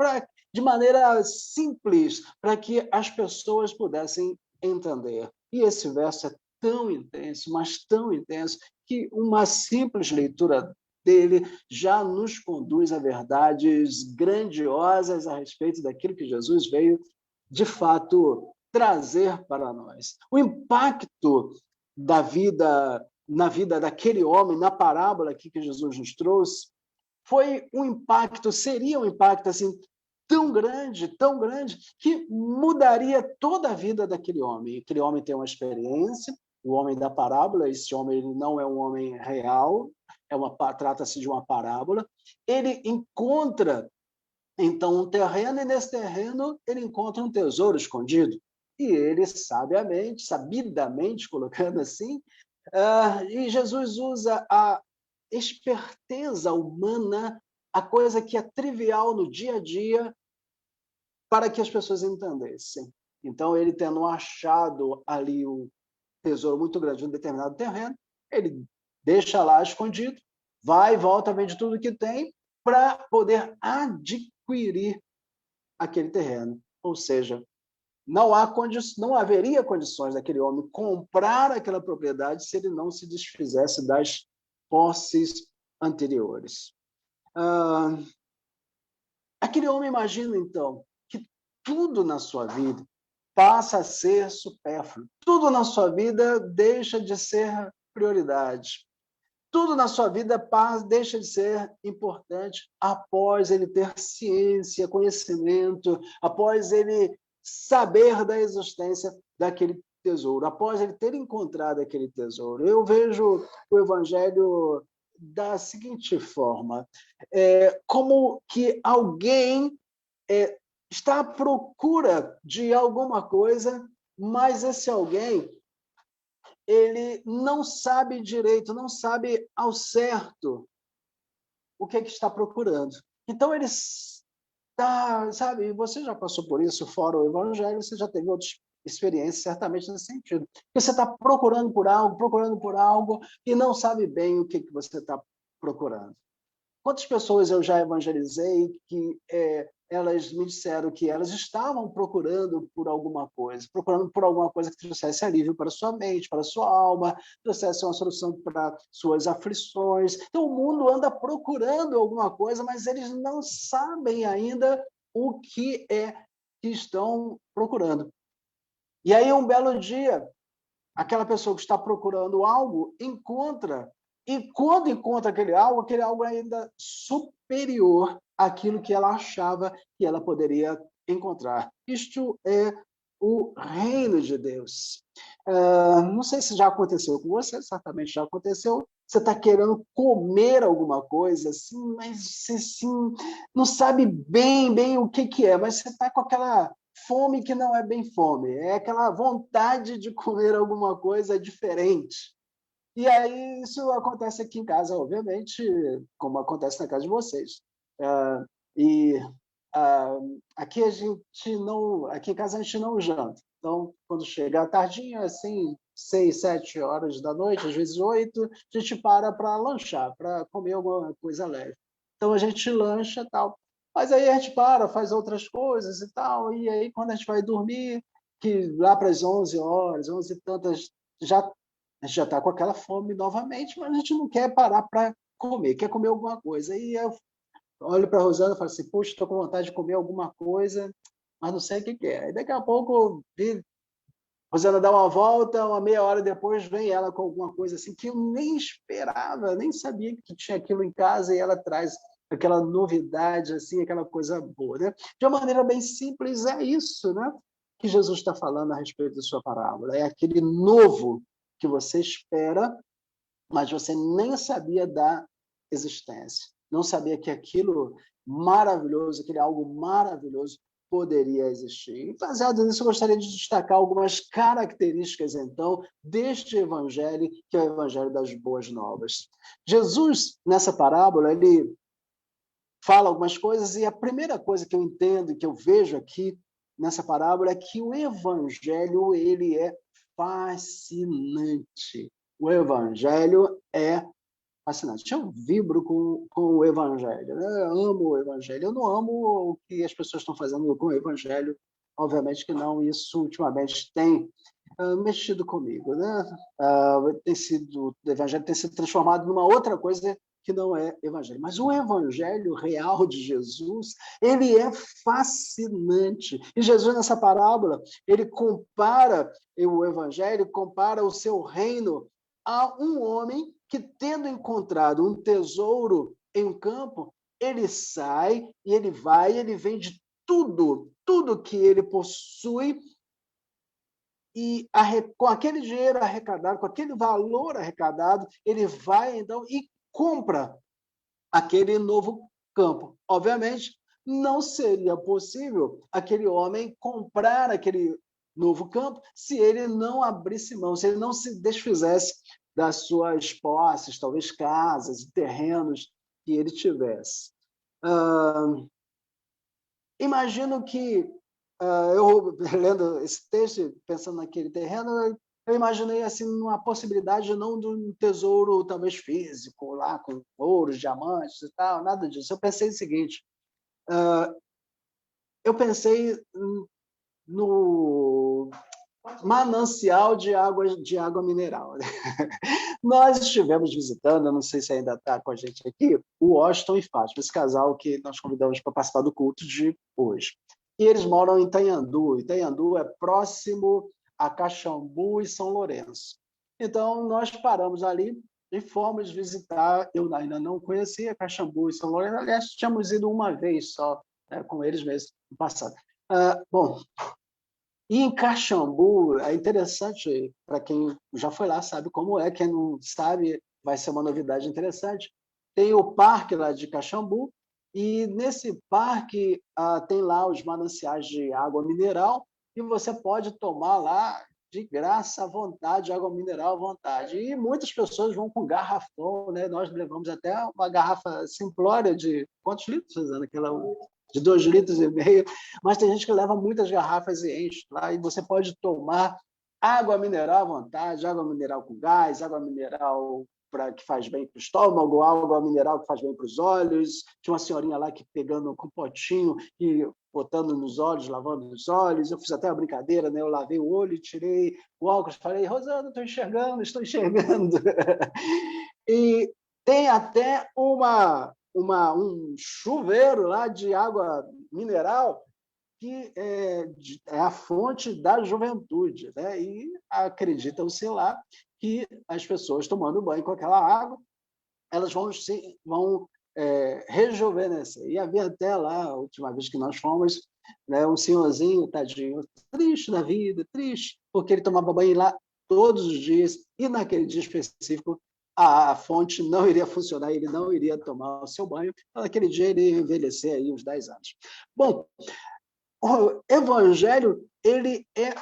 de maneira simples, para que as pessoas pudessem entender. E esse verso é tão intenso, mas tão intenso, que uma simples leitura dele já nos conduz a verdades grandiosas a respeito daquilo que Jesus veio, de fato, trazer para nós. O impacto da vida, na vida daquele homem, na parábola aqui que Jesus nos trouxe, foi um impacto, seria um impacto assim, tão grande, que mudaria toda a vida daquele homem. Aquele homem tem uma experiência, o homem da parábola, esse homem ele não é um homem real, trata-se de uma parábola. Ele encontra, então, um terreno, e nesse terreno ele encontra um tesouro escondido. E ele, sabidamente, colocando assim, e Jesus usa a esperteza humana, a coisa que é trivial no dia a dia, para que as pessoas entendessem. Então, ele tendo achado ali o tesouro muito grande de um determinado terreno, ele deixa lá escondido, vai e volta, vende tudo que tem, para poder adquirir aquele terreno. Ou seja, não haveria condições daquele homem comprar aquela propriedade se ele não se desfizesse das posses anteriores. Aquele homem imagina, então, que tudo na sua vida passa a ser supérfluo. Tudo na sua vida deixa de ser prioridade. Tudo na sua vida deixa de ser importante após ele ter ciência, conhecimento, após ele saber da existência daquele tesouro, após ele ter encontrado aquele tesouro. Eu vejo o Evangelho da seguinte forma, como que alguém está à procura de alguma coisa, mas esse alguém, ele não sabe direito, não sabe ao certo o que está procurando. Então, ele está, sabe, você já passou por isso, fora o Evangelho, você já teve outras experiências, certamente, nesse sentido. Você está procurando por algo, e não sabe bem o que você está procurando. Quantas pessoas eu já evangelizei que elas me disseram que elas estavam procurando por alguma coisa que trouxesse alívio para sua mente, para sua alma, trouxesse uma solução para suas aflições. Então, o mundo anda procurando alguma coisa, mas eles não sabem ainda o que é que estão procurando. E aí, um belo dia, aquela pessoa que está procurando algo encontra, e quando encontra aquele algo ainda superior àquilo que ela achava que ela poderia encontrar. Isto é o reino de Deus. Não sei se já aconteceu com você, certamente já aconteceu. Você está querendo comer alguma coisa, assim, mas você assim, não sabe bem o que é, mas você está com aquela fome que não é bem fome, é aquela vontade de comer alguma coisa diferente. E aí isso acontece aqui em casa, obviamente, como acontece na casa de vocês. Aqui aqui em casa a gente não janta. Então, quando chega a tardinha, assim, 6, 7 horas da noite, às vezes 8, a gente para lanchar, para comer alguma coisa leve. Então a gente lancha e tal. Mas aí a gente faz outras coisas e tal, e aí quando a gente vai dormir, que lá para as 11 horas, 11 e tantas, a gente já está com aquela fome novamente, mas a gente não quer parar para comer, quer comer alguma coisa. E eu olho para a Rosana e falo assim, puxa, estou com vontade de comer alguma coisa, mas não sei o que é. Aí daqui a pouco, a Rosana dá uma volta, uma meia hora depois vem ela com alguma coisa assim que eu nem esperava, nem sabia que tinha aquilo em casa, e ela traz aquela novidade, assim, aquela coisa boa. Né? De uma maneira bem simples, é isso, né, que Jesus está falando a respeito da sua parábola. É aquele novo que você espera, mas você nem sabia da existência. Não sabia que aquilo maravilhoso, aquele algo maravilhoso poderia existir. E, baseado nisso, eu gostaria de destacar algumas características, então, deste evangelho, que é o evangelho das boas novas. Jesus, nessa parábola, ele fala algumas coisas, e a primeira coisa que eu entendo e que eu vejo aqui nessa parábola é que o evangelho, ele é fascinante. O evangelho é fascinante. Eu vibro com o evangelho, né? Eu amo o evangelho. Eu não amo o que as pessoas estão fazendo com o evangelho, obviamente que não. Isso ultimamente tem mexido comigo, né? O evangelho tem sido transformado numa outra coisa que não é evangelho. Mas o evangelho real de Jesus, ele é fascinante. E Jesus, nessa parábola, ele compara o evangelho, compara o seu reino a um homem que, tendo encontrado um tesouro em um campo, ele sai e ele vai e ele vende tudo que ele possui, e com aquele dinheiro arrecadado, com aquele valor arrecadado, ele vai então e compra aquele novo campo. Obviamente, não seria possível aquele homem comprar aquele novo campo se ele não abrisse mão, se ele não se desfizesse das suas posses, talvez casas e terrenos que ele tivesse. Imagino que, eu lendo esse texto, pensando naquele terreno, eu imaginei assim uma possibilidade não de um tesouro talvez físico, lá com ouros, diamantes e tal, nada disso. Eu pensei o seguinte, eu pensei no manancial de água mineral. Nós estivemos visitando, eu não sei se ainda está com a gente aqui, o Washington e Fátima, esse casal que nós convidamos para participar do culto de hoje. E eles moram em Itanhandu. Itanhandu é próximo a Caxambu e São Lourenço. Então, nós paramos ali e fomos visitar. Eu ainda não conhecia Caxambu e São Lourenço. Aliás, tínhamos ido uma vez só, com eles mesmo, no passado. Bom, e em Caxambu, é interessante, para quem já foi lá, sabe como é, quem não sabe, vai ser uma novidade interessante. Tem o parque lá de Caxambu, e nesse parque tem lá os mananciais de água mineral, e você pode tomar lá de graça à vontade, água mineral à vontade. E muitas pessoas vão com garrafão, né? Nós levamos até uma garrafa simplória de quantos litros, Suzana? Aquela de 2,5 litros, mas tem gente que leva muitas garrafas e enche lá, e você pode tomar água mineral à vontade, água mineral com gás, água mineral que faz bem para o estômago, água mineral que faz bem para os olhos. Tinha uma senhorinha lá que pegando com um potinho e botando nos olhos, lavando os olhos. Eu fiz até uma brincadeira, né? Eu lavei o olho, tirei o óculos, falei, Rosana, estou enxergando. E tem até um chuveiro lá de água mineral que é a fonte da juventude, né? E acreditam-se lá que as pessoas tomando banho com aquela água, elas vão rejuvenescer. E havia até lá, a última vez que nós fomos, né, um senhorzinho, tadinho, triste da vida, triste, porque ele tomava banho lá todos os dias, e naquele dia específico a fonte não iria funcionar, ele não iria tomar o seu banho, então naquele dia ele ia envelhecer aí uns 10 anos. Bom, o evangelho, ele é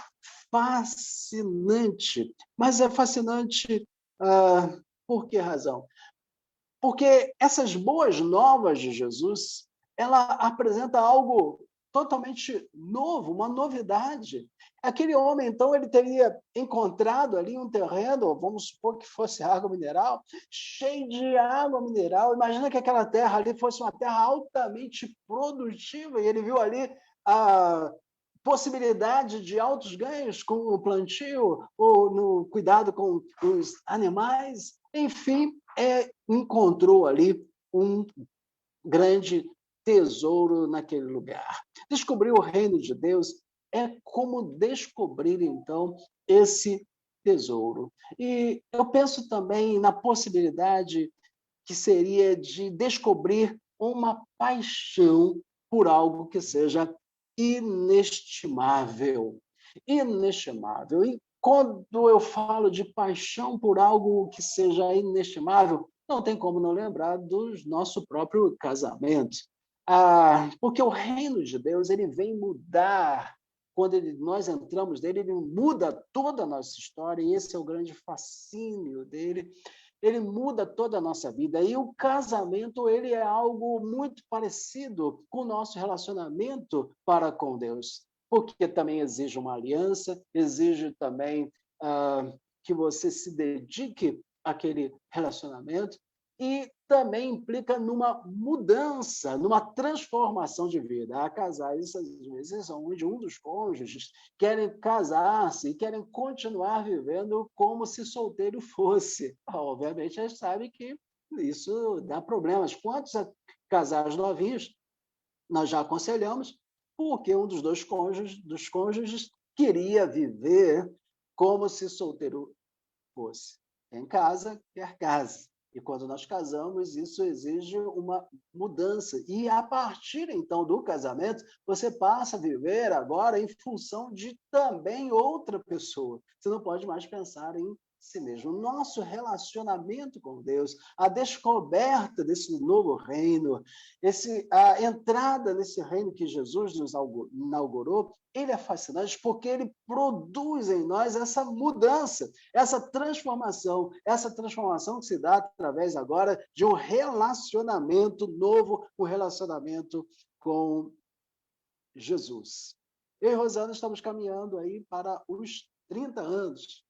fascinante, mas é fascinante por que razão? Porque essas boas novas de Jesus, ela apresenta algo totalmente novo, uma novidade. Aquele homem, então, ele teria encontrado ali um terreno, vamos supor que fosse água mineral, cheio de água mineral. Imagina que aquela terra ali fosse uma terra altamente produtiva, e ele viu ali a possibilidade de altos ganhos com o plantio ou no cuidado com os animais. Enfim, encontrou ali um grande tesouro naquele lugar. Descobrir o reino de Deus é como descobrir, então, esse tesouro. E eu penso também na possibilidade que seria de descobrir uma paixão por algo que seja inestimável. Inestimável. E quando eu falo de paixão por algo que seja inestimável, não tem como não lembrar do nosso próprio casamento. Porque o reino de Deus, ele vem mudar, quando nós entramos nele, ele muda toda a nossa história, e esse é o grande fascínio dele. Ele muda toda a nossa vida. E o casamento, ele é algo muito parecido com o nosso relacionamento para com Deus, porque também exige uma aliança, exige também que você se dedique àquele relacionamento, e também implica numa mudança, numa transformação de vida. Há casais, às vezes, onde um dos cônjuges querem casar-se e querem continuar vivendo como se solteiro fosse. Obviamente, a gente sabe que isso dá problemas. Quantos casais novinhos nós já aconselhamos, porque um dos cônjuges queria viver como se solteiro fosse. Quem casa, quer casa. E quando nós casamos, isso exige uma mudança. E a partir, então, do casamento, você passa a viver agora em função de também outra pessoa. Você não pode mais pensar em si mesmo. O nosso relacionamento com Deus, a descoberta desse novo reino, a entrada nesse reino que Jesus nos inaugurou, ele é fascinante porque ele produz em nós essa mudança, essa transformação que se dá através agora de um relacionamento novo, um relacionamento com Jesus. Eu e Rosana estamos caminhando aí para os 30 anos.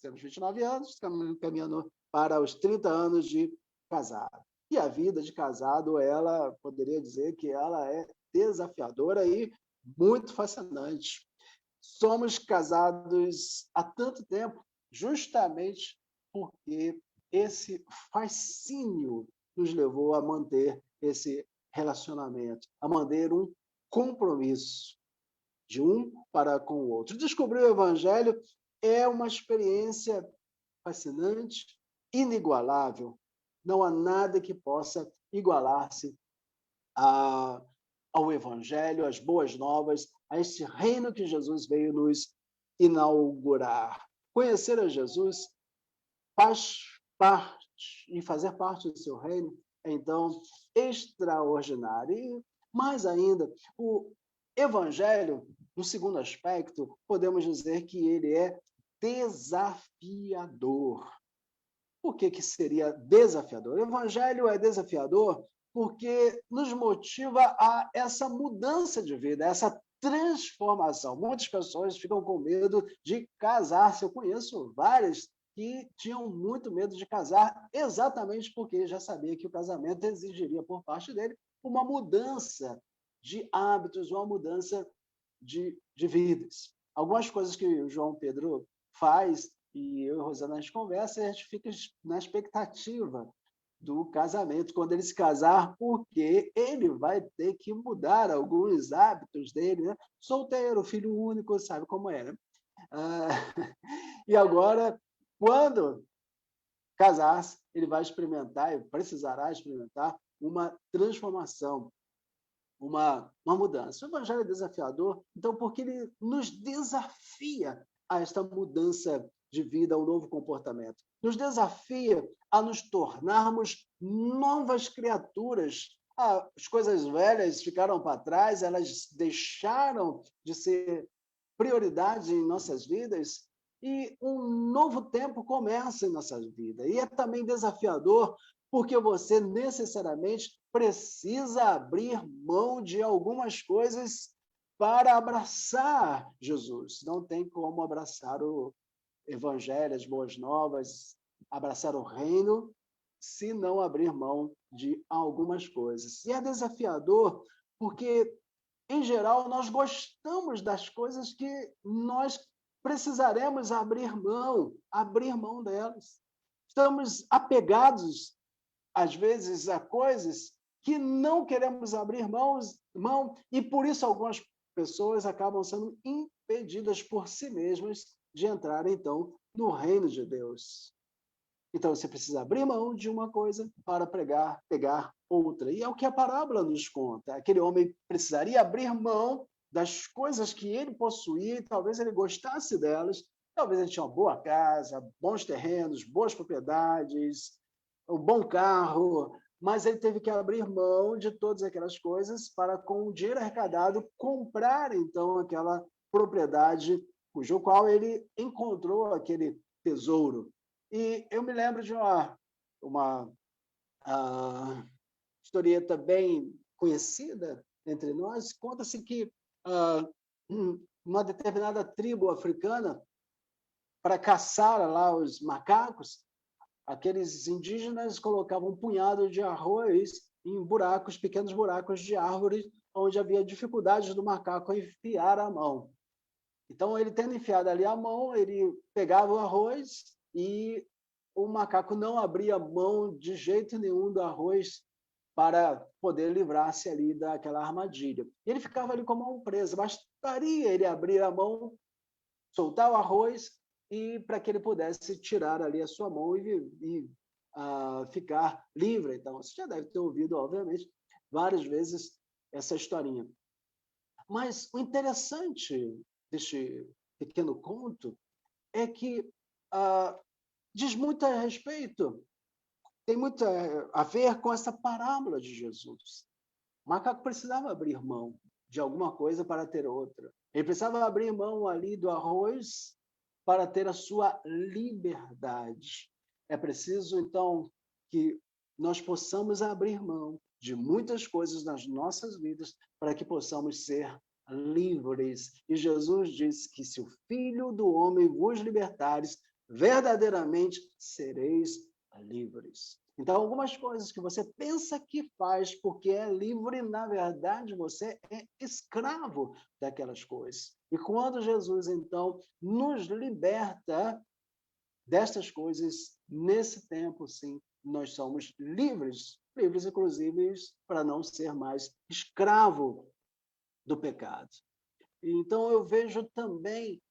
Temos 29 anos, estamos caminhando para os 30 anos de casado. E a vida de casado, ela poderia dizer que ela é desafiadora e muito fascinante. Somos casados há tanto tempo, justamente porque esse fascínio nos levou a manter esse relacionamento, a manter um compromisso de um para com o outro. Descobrir o Evangelho é uma experiência fascinante, inigualável. Não há nada que possa igualar-se ao Evangelho, às boas novas, a esse reino que Jesus veio nos inaugurar. Conhecer a Jesus faz parte, e fazer parte do seu reino é, então, extraordinário. E, mais ainda, o Evangelho, no segundo aspecto, podemos dizer que ele é desafiador. Por que seria desafiador? O Evangelho é desafiador porque nos motiva a essa mudança de vida, essa transformação. Muitas pessoas ficam com medo de casar-se. Eu conheço várias que tinham muito medo de casar, exatamente porque já sabia que o casamento exigiria por parte dele uma mudança de hábitos, uma mudança de vidas. Algumas coisas que o João Pedro faz, e eu e a Rosana, a gente conversa, e a gente fica na expectativa do casamento, quando ele se casar, porque ele vai ter que mudar alguns hábitos dele, né? Solteiro, filho único, sabe como é, né? E agora, quando casar-se, ele vai experimentar, ele precisará experimentar uma transformação, uma mudança. O Evangelho é desafiador, então, porque ele nos desafia a esta mudança de vida, ao novo comportamento. Nos desafia a nos tornarmos novas criaturas. As coisas velhas ficaram para trás, elas deixaram de ser prioridade em nossas vidas e um novo tempo começa em nossas vidas. E é também desafiador porque você necessariamente precisa abrir mão de algumas coisas para abraçar Jesus. Não tem como abraçar o Evangelho, as boas novas, abraçar o reino, se não abrir mão de algumas coisas. E é desafiador porque, em geral, nós gostamos das coisas que nós precisaremos abrir mão delas. Estamos apegados, às vezes, a coisas que não queremos abrir mão, e por isso algumas pessoas acabam sendo impedidas por si mesmas de entrar, então, no reino de Deus. Então, você precisa abrir mão de uma coisa para pegar outra. E é o que a parábola nos conta. Aquele homem precisaria abrir mão das coisas que ele possuía, e talvez ele gostasse delas, talvez ele tinha uma boa casa, bons terrenos, boas propriedades, um bom carro, mas ele teve que abrir mão de todas aquelas coisas para, com o dinheiro arrecadado, comprar, então, aquela propriedade cujo qual ele encontrou aquele tesouro. E eu me lembro de uma historieta bem conhecida entre nós. Conta-se que uma determinada tribo africana, para caçar lá os macacos, aqueles indígenas colocavam um punhado de arroz em buracos, pequenos buracos de árvores, onde havia dificuldade do macaco enfiar a mão. Então, ele tendo enfiado ali a mão, ele pegava o arroz e o macaco não abria mão de jeito nenhum do arroz para poder livrar-se ali daquela armadilha. E ele ficava ali como um preso. Bastaria ele abrir a mão, soltar o arroz, e para que ele pudesse tirar ali a sua mão e ficar livre. Então, você já deve ter ouvido, obviamente, várias vezes essa historinha. Mas o interessante deste pequeno conto é que diz muito a respeito, tem muito a ver com essa parábola de Jesus. O macaco precisava abrir mão de alguma coisa para ter outra. Ele precisava abrir mão ali do arroz para ter a sua liberdade. É preciso, então, que nós possamos abrir mão de muitas coisas nas nossas vidas para que possamos ser livres. E Jesus disse que se o Filho do Homem vos libertares, verdadeiramente sereis livres. Então, algumas coisas que você pensa que faz porque é livre, na verdade, você é escravo daquelas coisas. E quando Jesus, então, nos liberta destas coisas, nesse tempo, sim, nós somos livres, livres, inclusive, para não ser mais escravo do pecado. Então, eu vejo também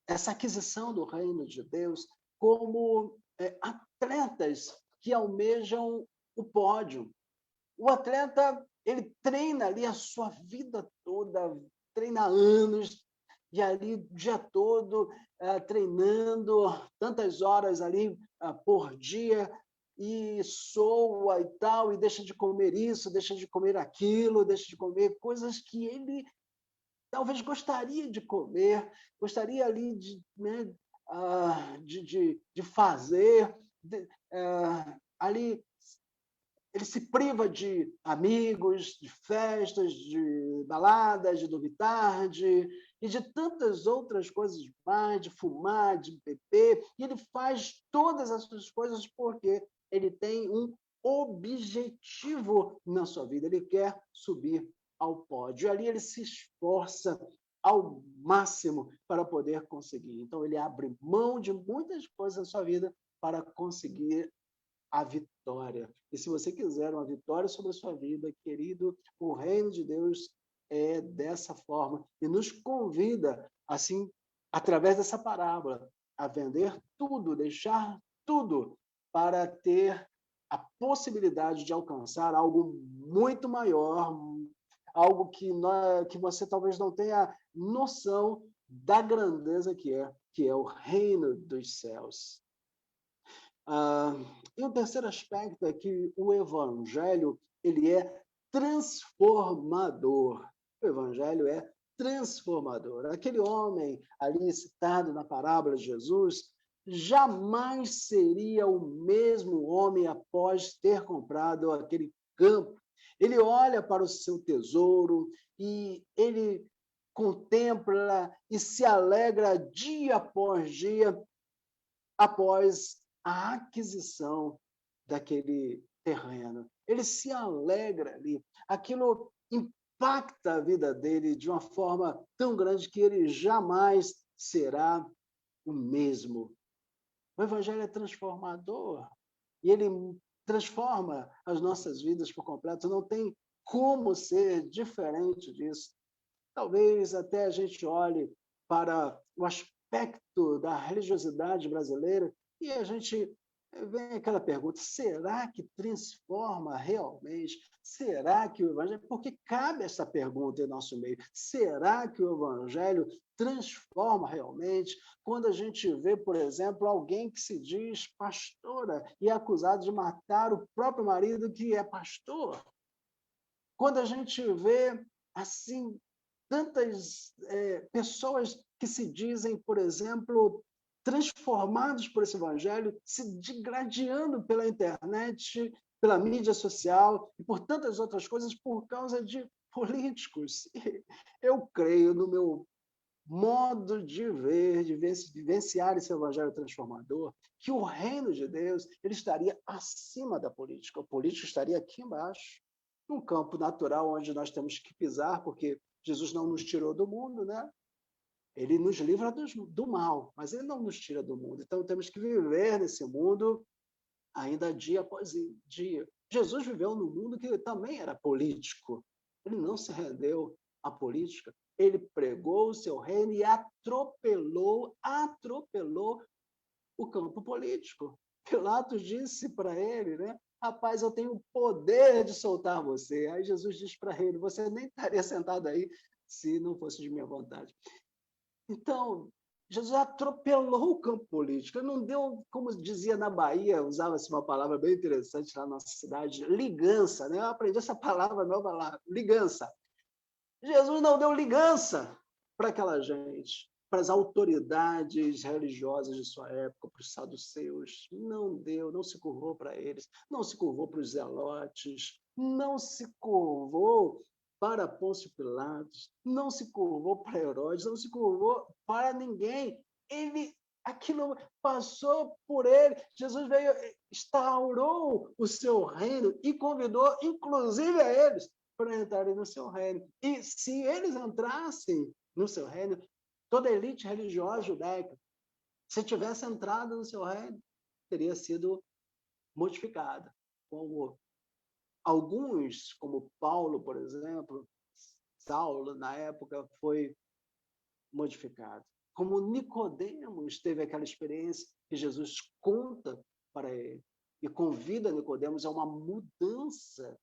essa aquisição do reino de Deus como atletas que almejam o pódio. O atleta, ele treina ali a sua vida toda, treina anos, e ali o dia todo treinando tantas horas ali por dia, e soa e tal, e deixa de comer isso, deixa de comer aquilo, deixa de comer coisas que ele talvez gostaria de comer, gostaria ali de, né, de fazer, ali ele se priva de amigos, de festas, de baladas, de dormir tarde e de tantas outras coisas mais, de fumar, de beber, e ele faz todas essas coisas porque ele tem um objetivo na sua vida, ele quer subir ao pódio, e ali ele se esforça ao máximo para poder conseguir. Então, ele abre mão de muitas coisas na sua vida para conseguir a vitória. E se você quiser uma vitória sobre a sua vida, querido, o reino de Deus é dessa forma e nos convida, assim, através dessa parábola, a vender tudo, deixar tudo para ter a possibilidade de alcançar algo muito maior, algo que você talvez não tenha noção da grandeza que é o reino dos céus. E o terceiro aspecto é que o evangelho ele é transformador. O evangelho é transformador. Aquele homem ali citado na parábola de Jesus jamais seria o mesmo homem após ter comprado aquele campo. Ele olha para o seu tesouro e ele contempla e se alegra dia após dia após a aquisição daquele terreno. Ele se alegra ali. Aquilo impacta a vida dele de uma forma tão grande que ele jamais será o mesmo. O evangelho é transformador e ele transforma as nossas vidas por completo. Não tem como ser diferente disso. Talvez até a gente olhe para o aspecto da religiosidade brasileira e a gente vem aquela pergunta: será que transforma realmente? Será que o Evangelho... Porque cabe essa pergunta em nosso meio. Será que o Evangelho transforma realmente? Quando a gente vê, por exemplo, alguém que se diz pastora e é acusado de matar o próprio marido que é pastor. Quando a gente vê, assim, tantas pessoas que se dizem, por exemplo, transformados por esse evangelho, se degradando pela internet, pela mídia social e por tantas outras coisas por causa de políticos. Eu creio, no meu modo de ver, de vivenciar esse evangelho transformador, que o reino de Deus ele estaria acima da política. A política estaria aqui embaixo, num campo natural onde nós temos que pisar, porque Jesus não nos tirou do mundo, né? Ele nos livra do mal, mas ele não nos tira do mundo. Então, temos que viver nesse mundo ainda dia após dia. Jesus viveu num mundo que também era político. Ele não se rendeu à política. Ele pregou o seu reino e atropelou o campo político. Pilatos disse para ele, né? Rapaz, eu tenho o poder de soltar você. Aí Jesus diz para ele, você nem estaria sentado aí se não fosse de minha vontade. Então, Jesus atropelou o campo político. Não deu, como dizia na Bahia, usava-se uma palavra bem interessante lá na nossa cidade, ligança, né? Eu aprendi essa palavra nova lá, ligança. Jesus não deu ligança para aquela gente, para as autoridades religiosas de sua época, para os saduceus. Não deu, não se curvou para eles, não se curvou para os zelotes, não se curvou para Pôncio Pilatos, não se curvou para Herodes, não se curvou para ninguém. Aquilo passou por ele. Jesus veio, instaurou o seu reino e convidou, inclusive, a eles para entrarem no seu reino. E se eles entrassem no seu reino, toda a elite religiosa judaica, se tivesse entrado no seu reino, teria sido modificada. Como alguns, como Paulo, por exemplo, Saulo, na época, foi modificado. Como Nicodemos teve aquela experiência que Jesus conta para ele e convida Nicodemos a uma mudança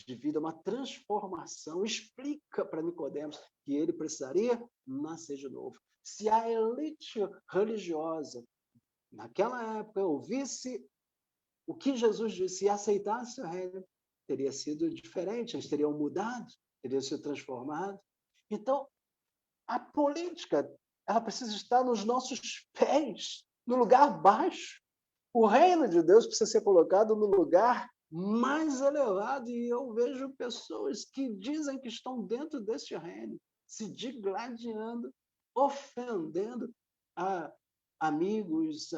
de vida, uma transformação, explica para Nicodemos que ele precisaria nascer de novo. Se a elite religiosa, naquela época, ouvisse o que Jesus disse e aceitasse o reino, teria sido diferente, eles teriam mudado, teriam sido transformados. Então, a política, ela precisa estar nos nossos pés, no lugar baixo. O reino de Deus precisa ser colocado no lugar mais elevado, e eu vejo pessoas que dizem que estão dentro deste reino, se digladiando, ofendendo a amigos,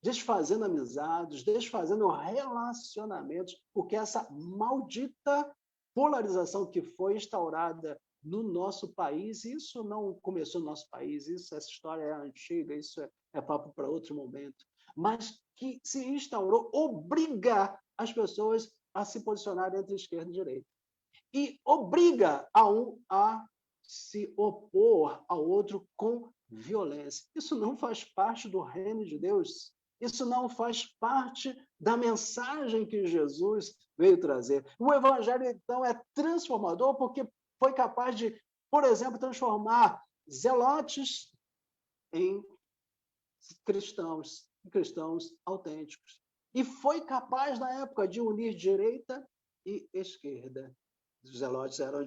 desfazendo amizades, desfazendo relacionamentos, porque essa maldita polarização que foi instaurada no nosso país, isso não começou no nosso país, essa história é antiga, isso é papo para outro momento, mas que se instaurou, obriga as pessoas a se posicionarem entre esquerda e direita. E obriga a um a se opor ao outro com violência. Isso não faz parte do reino de Deus. Isso não faz parte da mensagem que Jesus veio trazer. O evangelho, então, é transformador porque foi capaz de, por exemplo, transformar zelotes em cristãos autênticos. E foi capaz, na época, de unir direita e esquerda. Os zelotes eram,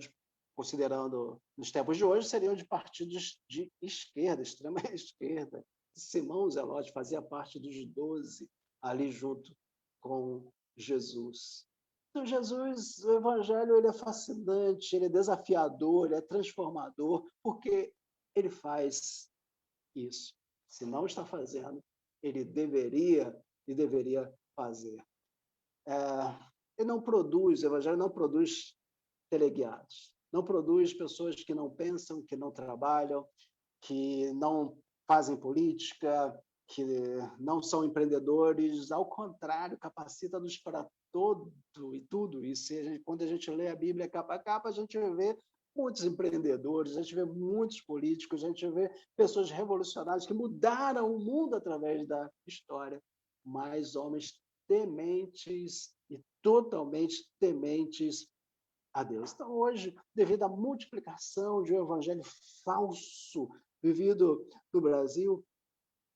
considerando nos tempos de hoje, seriam de partidos de esquerda, extrema esquerda. Simão Zelote fazia parte dos 12 ali junto com Jesus. Então, Jesus, o evangelho, ele é fascinante, ele é desafiador, ele é transformador, porque ele faz isso. Se não está fazendo, ele deveria fazer. Ele não produz, o evangelho não produz teleguiados, não produz pessoas que não pensam, que não trabalham, que não fazem política, que não são empreendedores, ao contrário, capacita-nos para todo e tudo. E quando a gente lê a Bíblia capa a capa, a gente vê muitos empreendedores, a gente vê muitos políticos, a gente vê pessoas revolucionárias que mudaram o mundo através da história. mais homens tementes e totalmente tementes a Deus. Então, hoje, devido à multiplicação de um evangelho falso vivido no Brasil,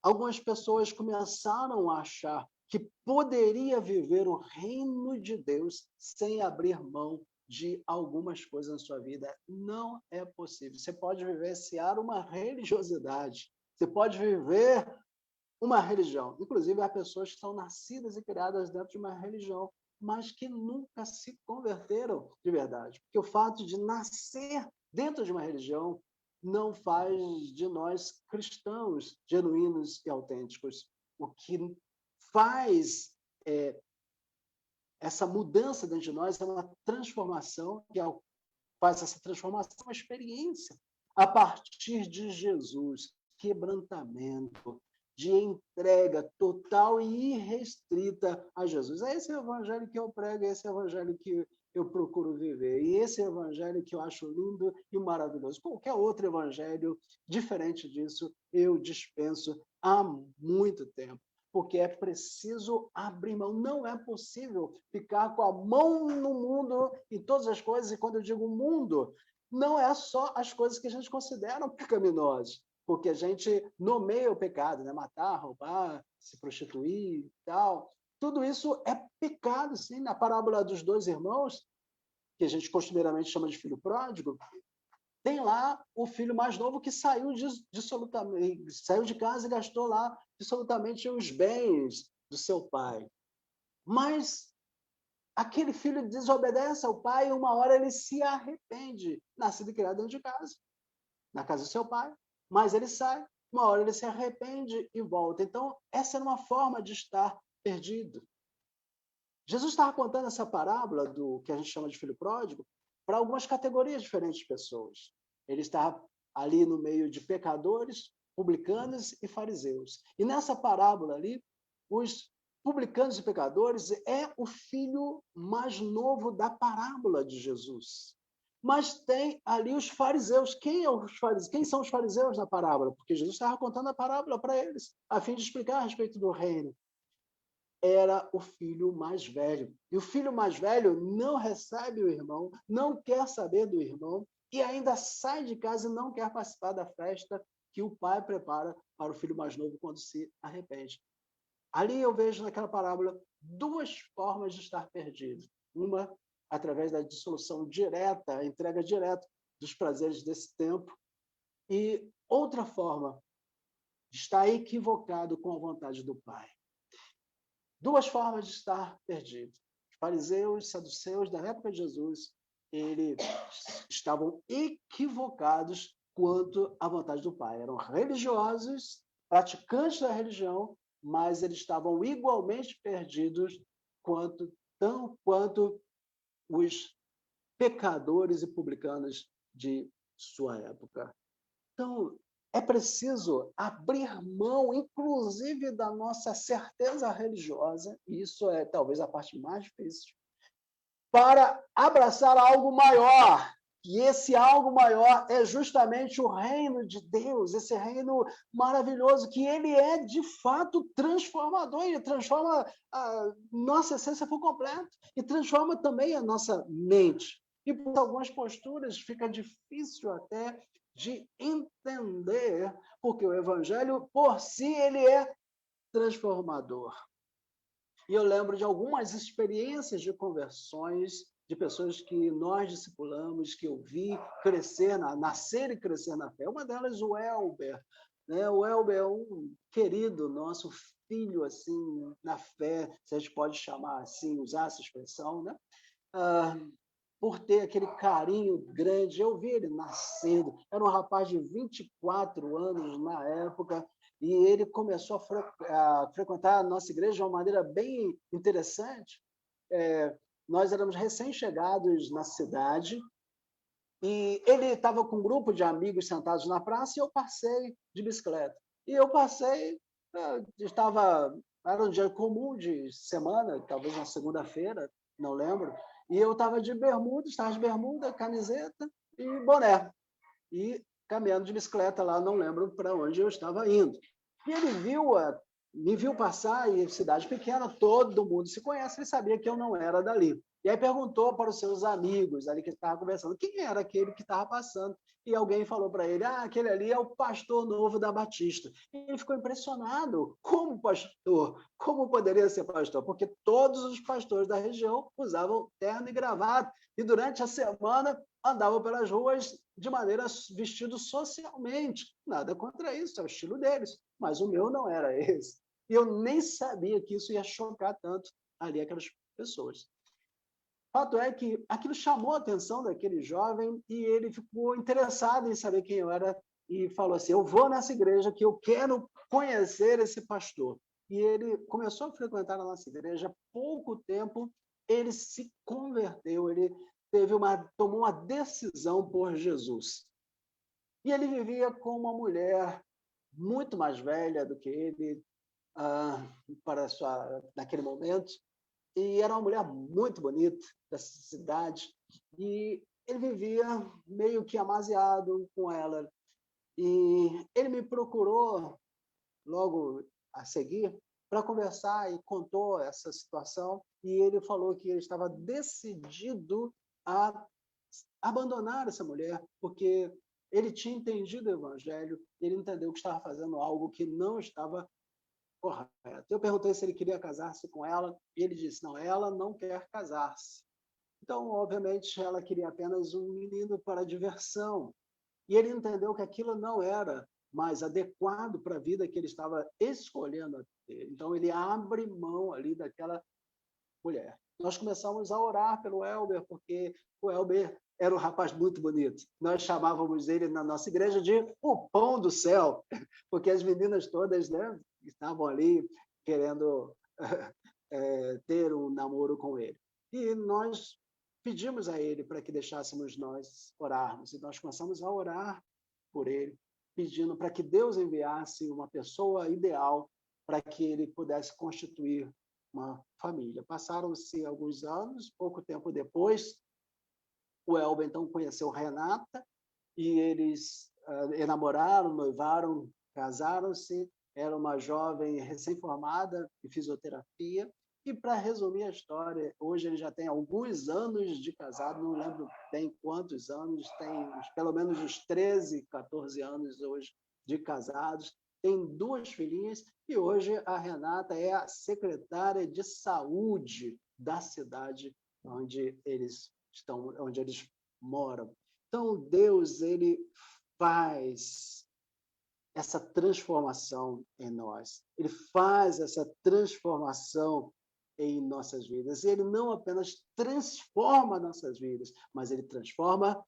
algumas pessoas começaram a achar que poderia viver o reino de Deus sem abrir mão de algumas coisas na sua vida. Não é possível. Você pode vivenciar uma religiosidade, você pode viver uma religião. Inclusive, há pessoas que estão nascidas e criadas dentro de uma religião, mas que nunca se converteram de verdade. Porque o fato de nascer dentro de uma religião não faz de nós cristãos genuínos e autênticos. O que faz essa mudança dentro de nós é uma transformação, faz essa transformação uma experiência a partir de Jesus, quebrantamento, de entrega total e irrestrita a Jesus. É esse evangelho que eu prego, é esse evangelho que eu procuro viver. E esse evangelho que eu acho lindo e maravilhoso. Qualquer outro evangelho diferente disso, eu dispenso há muito tempo. Porque é preciso abrir mão. Não é possível ficar com a mão no mundo em todas as coisas. E quando eu digo mundo, não é só as coisas que a gente considera pecaminosas. Porque a gente nomeia o pecado, né? Matar, roubar, se prostituir e tal. Tudo isso é pecado, sim. Na parábola dos 2 irmãos, que a gente costumeiramente chama de filho pródigo, tem lá o filho mais novo que saiu de casa e gastou lá absolutamente os bens do seu pai. Mas aquele filho desobedece ao pai e uma hora ele se arrepende. Nascido e criado dentro de casa, na casa do seu pai. Mas ele sai, uma hora ele se arrepende e volta. Então, essa era uma forma de estar perdido. Jesus estava contando essa parábola do que a gente chama de filho pródigo para algumas categorias diferentes de pessoas. Ele estava ali no meio de pecadores, publicanos e fariseus. E nessa parábola ali, os publicanos e pecadores é o filho mais novo da parábola de Jesus. Mas tem ali os fariseus. Quem são os fariseus na parábola? Porque Jesus estava contando a parábola para eles, a fim de explicar a respeito do reino. Era o filho mais velho. E o filho mais velho não recebe o irmão, não quer saber do irmão, e ainda sai de casa e não quer participar da festa que o pai prepara para o filho mais novo quando se arrepende. Ali eu vejo naquela parábola 2 formas de estar perdido. Uma, através da dissolução direta, a entrega direta dos prazeres desse tempo, e outra forma, estar equivocado com a vontade do Pai. 2 formas de estar perdido. Os fariseus, saduceus da época de Jesus, eles estavam equivocados quanto à vontade do Pai. Eram religiosos, praticantes da religião, mas eles estavam igualmente perdidos quanto os pecadores e publicanos de sua época. Então, é preciso abrir mão, inclusive, da nossa certeza religiosa, e isso é talvez a parte mais difícil, para abraçar algo maior. E esse algo maior é justamente o reino de Deus, esse reino maravilhoso, que ele é, de fato, transformador, ele transforma a nossa essência por completo, e transforma também a nossa mente. E por algumas posturas fica difícil até de entender, porque o evangelho, por si, ele é transformador. E eu lembro de algumas experiências de conversões de pessoas que nós discipulamos, que eu vi crescer, nascer e crescer na fé. Uma delas, o Elber. Né? O Elber é um querido nosso filho, assim, na fé, se a gente pode chamar assim, usar essa expressão, né? Por ter aquele carinho grande. Eu vi ele nascendo. Era um rapaz de 24 anos na época, e ele começou a frequentar a nossa igreja de uma maneira bem interessante. Nós éramos recém-chegados na cidade, e ele estava com um grupo de amigos sentados na praça, e eu passei de bicicleta. E eu passei, era um dia comum de semana, talvez uma segunda-feira, não lembro, e eu estava de bermuda, camiseta e boné, e caminhando de bicicleta lá, não lembro para onde eu estava indo. E ele viu me viu passar, e cidade pequena, todo mundo se conhece, ele sabia que eu não era dali. E aí perguntou para os seus amigos ali que estavam conversando, quem era aquele que estava passando? E alguém falou para ele, aquele ali é o pastor novo da Batista. E ele ficou impressionado, como pastor? Como poderia ser pastor? Porque todos os pastores da região usavam terno e gravata, e durante a semana andavam pelas ruas de maneira vestidos socialmente. Nada contra isso, é o estilo deles, mas o meu não era esse. E eu nem sabia que isso ia chocar tanto ali aquelas pessoas. Fato é que aquilo chamou a atenção daquele jovem e ele ficou interessado em saber quem eu era e falou assim, eu vou nessa igreja que eu quero conhecer esse pastor. E ele começou a frequentar a nossa igreja, pouco tempo ele se converteu, ele tomou uma decisão por Jesus. E ele vivia com uma mulher muito mais velha do que ele, naquele momento, e era uma mulher muito bonita dessa cidade, e ele vivia meio que amasiado com ela. E ele me procurou logo a seguir para conversar e contou essa situação, e ele falou que ele estava decidido a abandonar essa mulher, porque ele tinha entendido o evangelho, ele entendeu que estava fazendo algo que não estava correto. Eu perguntei se ele queria casar-se com ela, e ele disse, não, ela não quer casar-se. Então, obviamente, ela queria apenas um menino para diversão. E ele entendeu que aquilo não era mais adequado para a vida que ele estava escolhendo ter. Então, ele abre mão ali daquela mulher. Nós começamos a orar pelo Elber, porque o Elber era um rapaz muito bonito. Nós chamávamos ele na nossa igreja de o pão do céu, porque as meninas todas, né, estavam ali querendo ter um namoro com ele. E nós pedimos a ele para que deixássemos nós orarmos, e nós começamos a orar por ele, pedindo para que Deus enviasse uma pessoa ideal para que ele pudesse constituir uma família. Passaram-se alguns anos, pouco tempo depois, o Elber então conheceu Renata, e eles enamoraram, noivaram, casaram-se. Era uma jovem recém-formada em fisioterapia. E, para resumir a história, hoje ele já tem alguns anos de casado, não lembro bem quantos anos, tem pelo menos uns 13, 14 anos hoje de casados, tem 2 filhinhas, e hoje a Renata é a secretária de saúde da cidade onde eles estão, onde eles moram. Então, Deus, ele faz essa transformação em nós. Ele faz essa transformação em nossas vidas. E ele não apenas transforma nossas vidas, mas ele transforma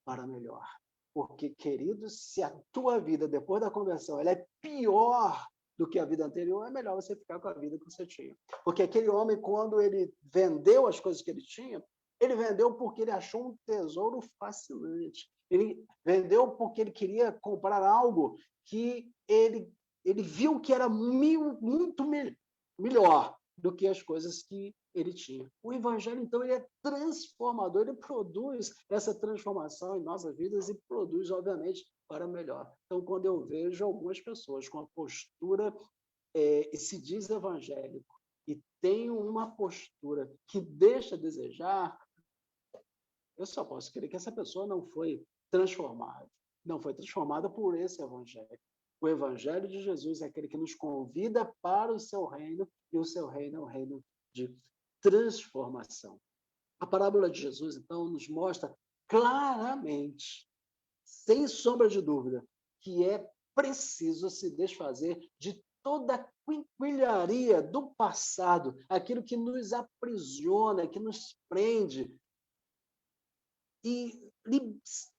para melhor. Porque, querido, se a tua vida, depois da conversão, ela é pior do que a vida anterior, é melhor você ficar com a vida que você tinha. Porque aquele homem, quando ele vendeu as coisas que ele tinha, ele vendeu porque ele achou um tesouro fascinante. Ele vendeu porque ele queria comprar algo que ele viu que era muito melhor do que as coisas que ele tinha. O evangelho, então, ele é transformador, ele produz essa transformação em nossas vidas e produz, obviamente, para melhor. Então, quando eu vejo algumas pessoas com a postura e se diz evangélico e tem uma postura que deixa a desejar, eu só posso crer que essa pessoa não foi transformada. Não foi transformada por esse evangelho. O evangelho de Jesus é aquele que nos convida para o seu reino, e o seu reino é um reino de transformação. A parábola de Jesus, então, nos mostra claramente, sem sombra de dúvida, que é preciso se desfazer de toda a quinquilharia do passado, aquilo que nos aprisiona, que nos prende, e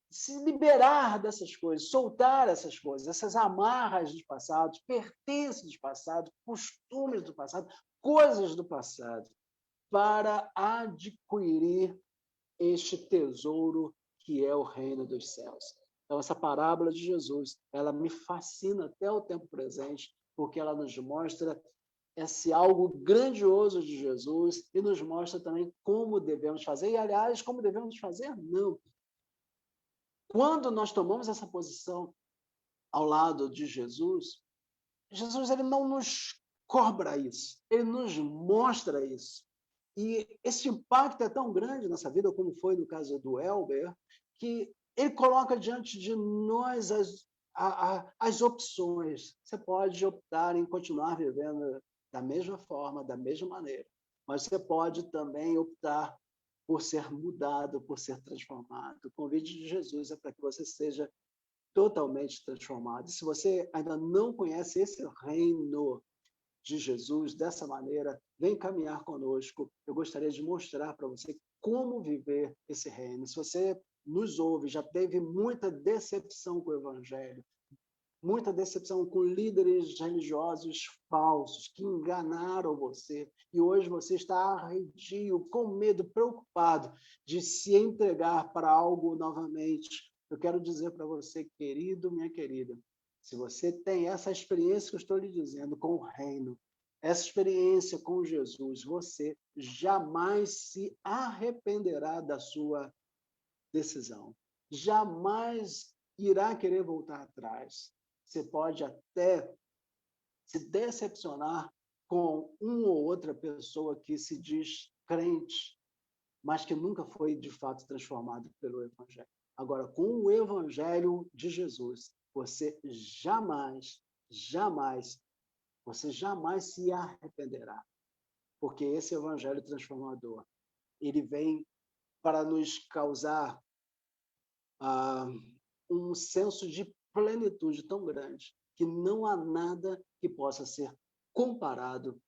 se liberar dessas coisas, soltar essas coisas, essas amarras do passado, pertences do passado, costumes do passado, coisas do passado, para adquirir este tesouro que é o reino dos céus. Então, essa parábola de Jesus, ela me fascina até o tempo presente, porque ela nos mostra esse algo grandioso de Jesus e nos mostra também como devemos fazer. E, aliás, como devemos fazer? Não. Quando nós tomamos essa posição ao lado de Jesus, Jesus ele não nos cobra isso, ele nos mostra isso. E esse impacto é tão grande nessa vida, como foi no caso do Elber, que ele coloca diante de nós as opções. Você pode optar em continuar vivendo da mesma forma, da mesma maneira, mas você pode também optar por ser mudado, por ser transformado. O convite de Jesus é para que você seja totalmente transformado. Se você ainda não conhece esse reino de Jesus dessa maneira, vem caminhar conosco. Eu gostaria de mostrar para você como viver esse reino. Se você nos ouve, já teve muita decepção com o Evangelho, muita decepção com líderes religiosos falsos que enganaram você, e hoje você está arredio, com medo, preocupado de se entregar para algo novamente. Eu quero dizer para você, querido, minha querida, se você tem essa experiência que eu estou lhe dizendo com o reino, essa experiência com Jesus, você jamais se arrependerá da sua decisão. Jamais irá querer voltar atrás. Você pode até se decepcionar com uma ou outra pessoa que se diz crente, mas que nunca foi de fato transformado pelo Evangelho. Agora, com o Evangelho de Jesus, você jamais se arrependerá, porque esse Evangelho transformador, ele vem para nos causar um senso de plenitude tão grande que não há nada que possa ser comparado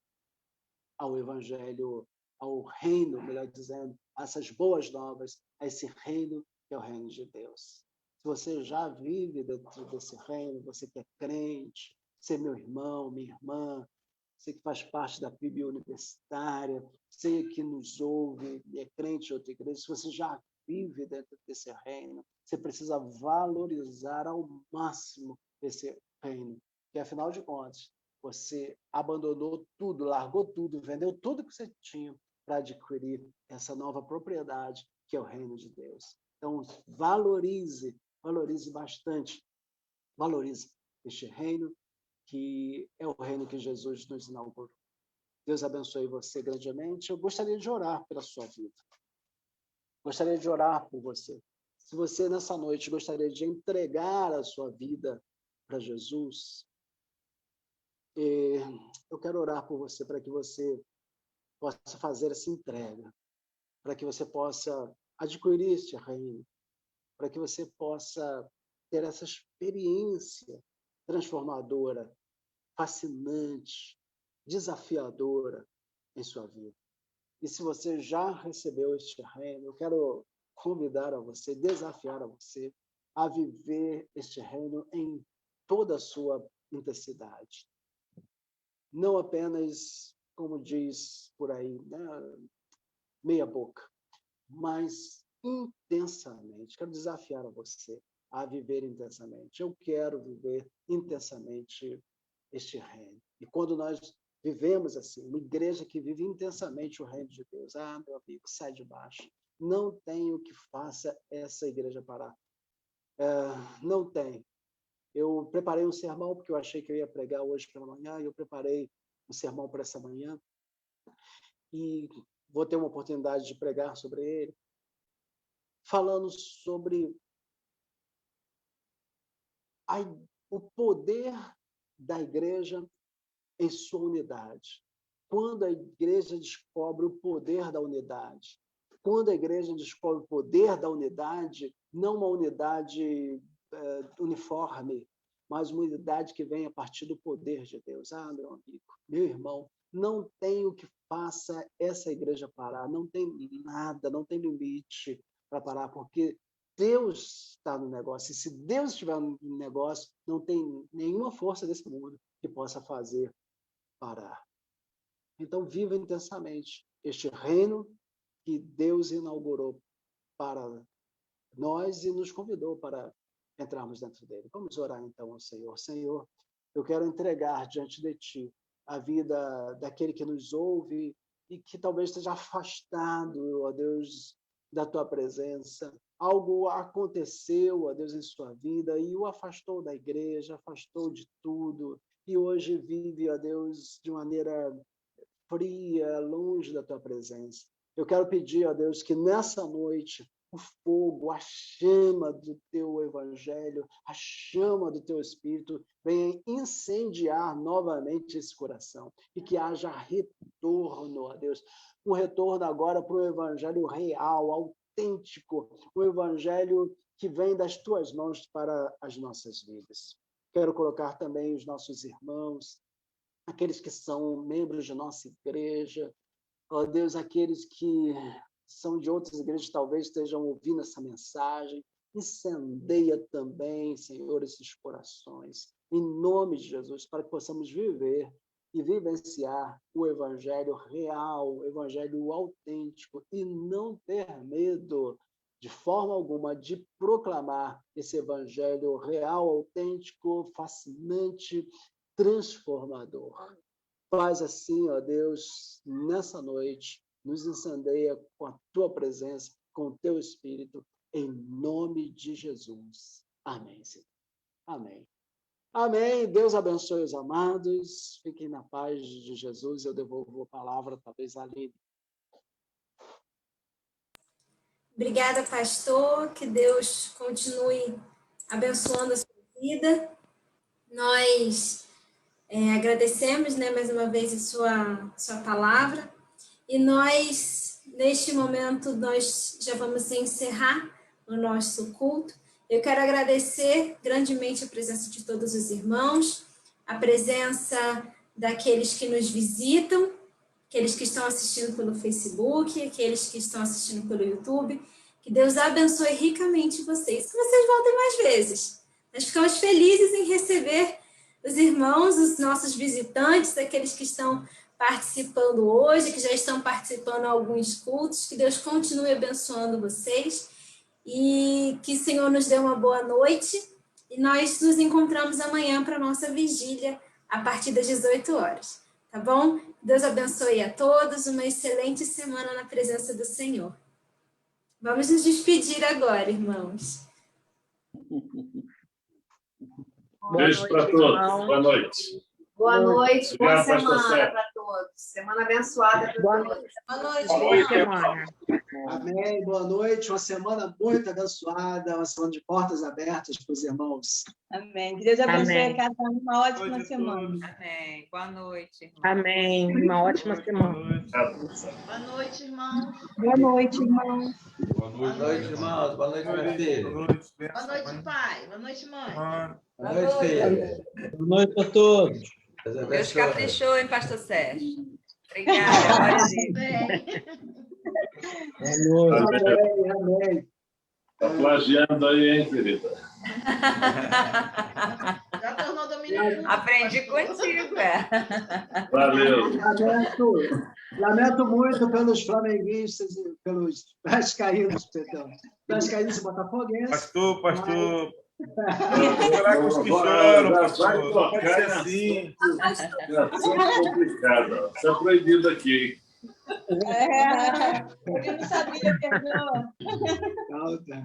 ao Evangelho, ao reino, melhor dizendo, a essas boas novas, a esse reino que é o reino de Deus. Se você já vive dentro desse reino, você que é crente, você é meu irmão, minha irmã, você que faz parte da PIB universitária, você que nos ouve e é crente de outra igreja, se você já vive dentro desse reino, você precisa valorizar ao máximo esse reino, que afinal de contas, você abandonou tudo, largou tudo, vendeu tudo que você tinha para adquirir essa nova propriedade que é o reino de Deus. Então, valorize bastante, valorize este reino, que é o reino que Jesus nos inaugurou. Deus abençoe você grandemente. Eu gostaria de orar pela sua vida. Gostaria de orar por você. Se você, nessa noite, gostaria de entregar a sua vida para Jesus, eu quero orar por você, para que você possa fazer essa entrega, para que você possa adquirir este reino, para que você possa ter essa experiência transformadora, fascinante, desafiadora em sua vida. E se você já recebeu este reino, eu quero convidar a você, desafiar a você a viver este reino em toda a sua intensidade. Não apenas, como diz por aí, né, meia boca, mas intensamente. Quero desafiar a você a viver intensamente. Eu quero viver intensamente este reino. E quando nós vivemos assim, uma igreja que vive intensamente o reino de Deus, meu amigo, sai de baixo. Não tem o que faça essa igreja parar. Não tem. Eu preparei um sermão, porque eu achei que eu ia pregar hoje pela manhã, e eu preparei um sermão para essa manhã, e vou ter uma oportunidade de pregar sobre ele, falando sobre o poder da igreja em sua unidade. Quando a igreja descobre o poder da unidade, quando a igreja descobre o poder da unidade, não uma unidade uniforme, mas uma unidade que vem a partir do poder de Deus. Meu amigo, meu irmão, não tem o que faça essa igreja parar, não tem nada, não tem limite para parar, porque Deus está no negócio, e se Deus estiver no negócio, não tem nenhuma força desse mundo que possa fazer parar. Então, viva intensamente este reino que Deus inaugurou para nós e nos convidou para entrarmos dentro dele. Vamos orar então ao Senhor. Senhor, eu quero entregar diante de Ti a vida daquele que nos ouve e que talvez esteja afastado, ó Deus, da Tua presença. Algo aconteceu, ó Deus, em sua vida e o afastou da igreja, afastou de tudo. que hoje vive, ó Deus, de maneira fria, longe da tua presença. Eu quero pedir, ó Deus, que nessa noite o fogo, a chama do teu evangelho, a chama do teu espírito venha incendiar novamente esse coração e que haja retorno, ó Deus, um retorno agora para o evangelho real, autêntico, o evangelho que vem das tuas mãos para as nossas vidas. Quero colocar também os nossos irmãos, aqueles que são membros de nossa igreja, ó Deus, aqueles que são de outras igrejas, talvez estejam ouvindo essa mensagem. Incendeia também, Senhor, esses corações, em nome de Jesus, para que possamos viver e vivenciar o evangelho real, o evangelho autêntico, e não ter medo, de forma alguma, de proclamar esse evangelho real, autêntico, fascinante, transformador. Faz assim, ó Deus, nessa noite, nos incendeia com a tua presença, com o teu Espírito, em nome de Jesus. Amém, Senhor. Amém. Amém. Deus abençoe os amados. Fiquem na paz de Jesus. Eu devolvo a palavra, talvez, a Aline. Obrigada, pastor. Que Deus continue abençoando a sua vida. Nós agradecemos, né, mais uma vez a sua palavra. E nós, neste momento, nós já vamos encerrar o nosso culto. Eu quero agradecer grandemente a presença de todos os irmãos, a presença daqueles que nos visitam, aqueles que estão assistindo pelo Facebook, aqueles que estão assistindo pelo YouTube. Que Deus abençoe ricamente vocês. Que vocês voltem mais vezes. Nós ficamos felizes em receber os irmãos, os nossos visitantes, aqueles que estão participando hoje, que já estão participando de alguns cultos. Que Deus continue abençoando vocês e que o Senhor nos dê uma boa noite. E nós nos encontramos amanhã para a nossa vigília, a partir das 18 horas. Tá bom? Deus abençoe a todos, uma excelente semana na presença do Senhor. Vamos nos despedir agora, irmãos. Beijo para todos. Boa noite. Boa noite, boa Obrigado, semana para todos. Semana abençoada para todos. Boa noite, Boa semana. Amém. Boa noite. Uma semana muito abençoada, uma semana de portas abertas para os irmãos. Amém. Que Deus abençoe Amém. a cada um. Uma ótima semana. Amém. Boa noite, irmão. Amém. Uma ótima semana. Boa noite, irmão. Boa noite, irmão. Boa noite, irmãos. Boa noite, meu filho. Boa noite, pai. Boa noite, mãe. Boa noite, filho. Boa noite a todos. Deus caprichou, hein, pastor Sérgio? Obrigada. Glória a Deus. Boa noite. Amém, amém. Está plagiando aí, hein, querida? Já tornou domínio. Aprendi contigo, Valeu. Lamento muito pelos flamenguistas e pelos vascaínos, perdão. Vascaínos e botafoguenses. Pastor. Será que os que choram, pastor? Não pode ser assim. Já é complicado. Isso é proibido aqui. Eu não sabia, perdão. Então, tá.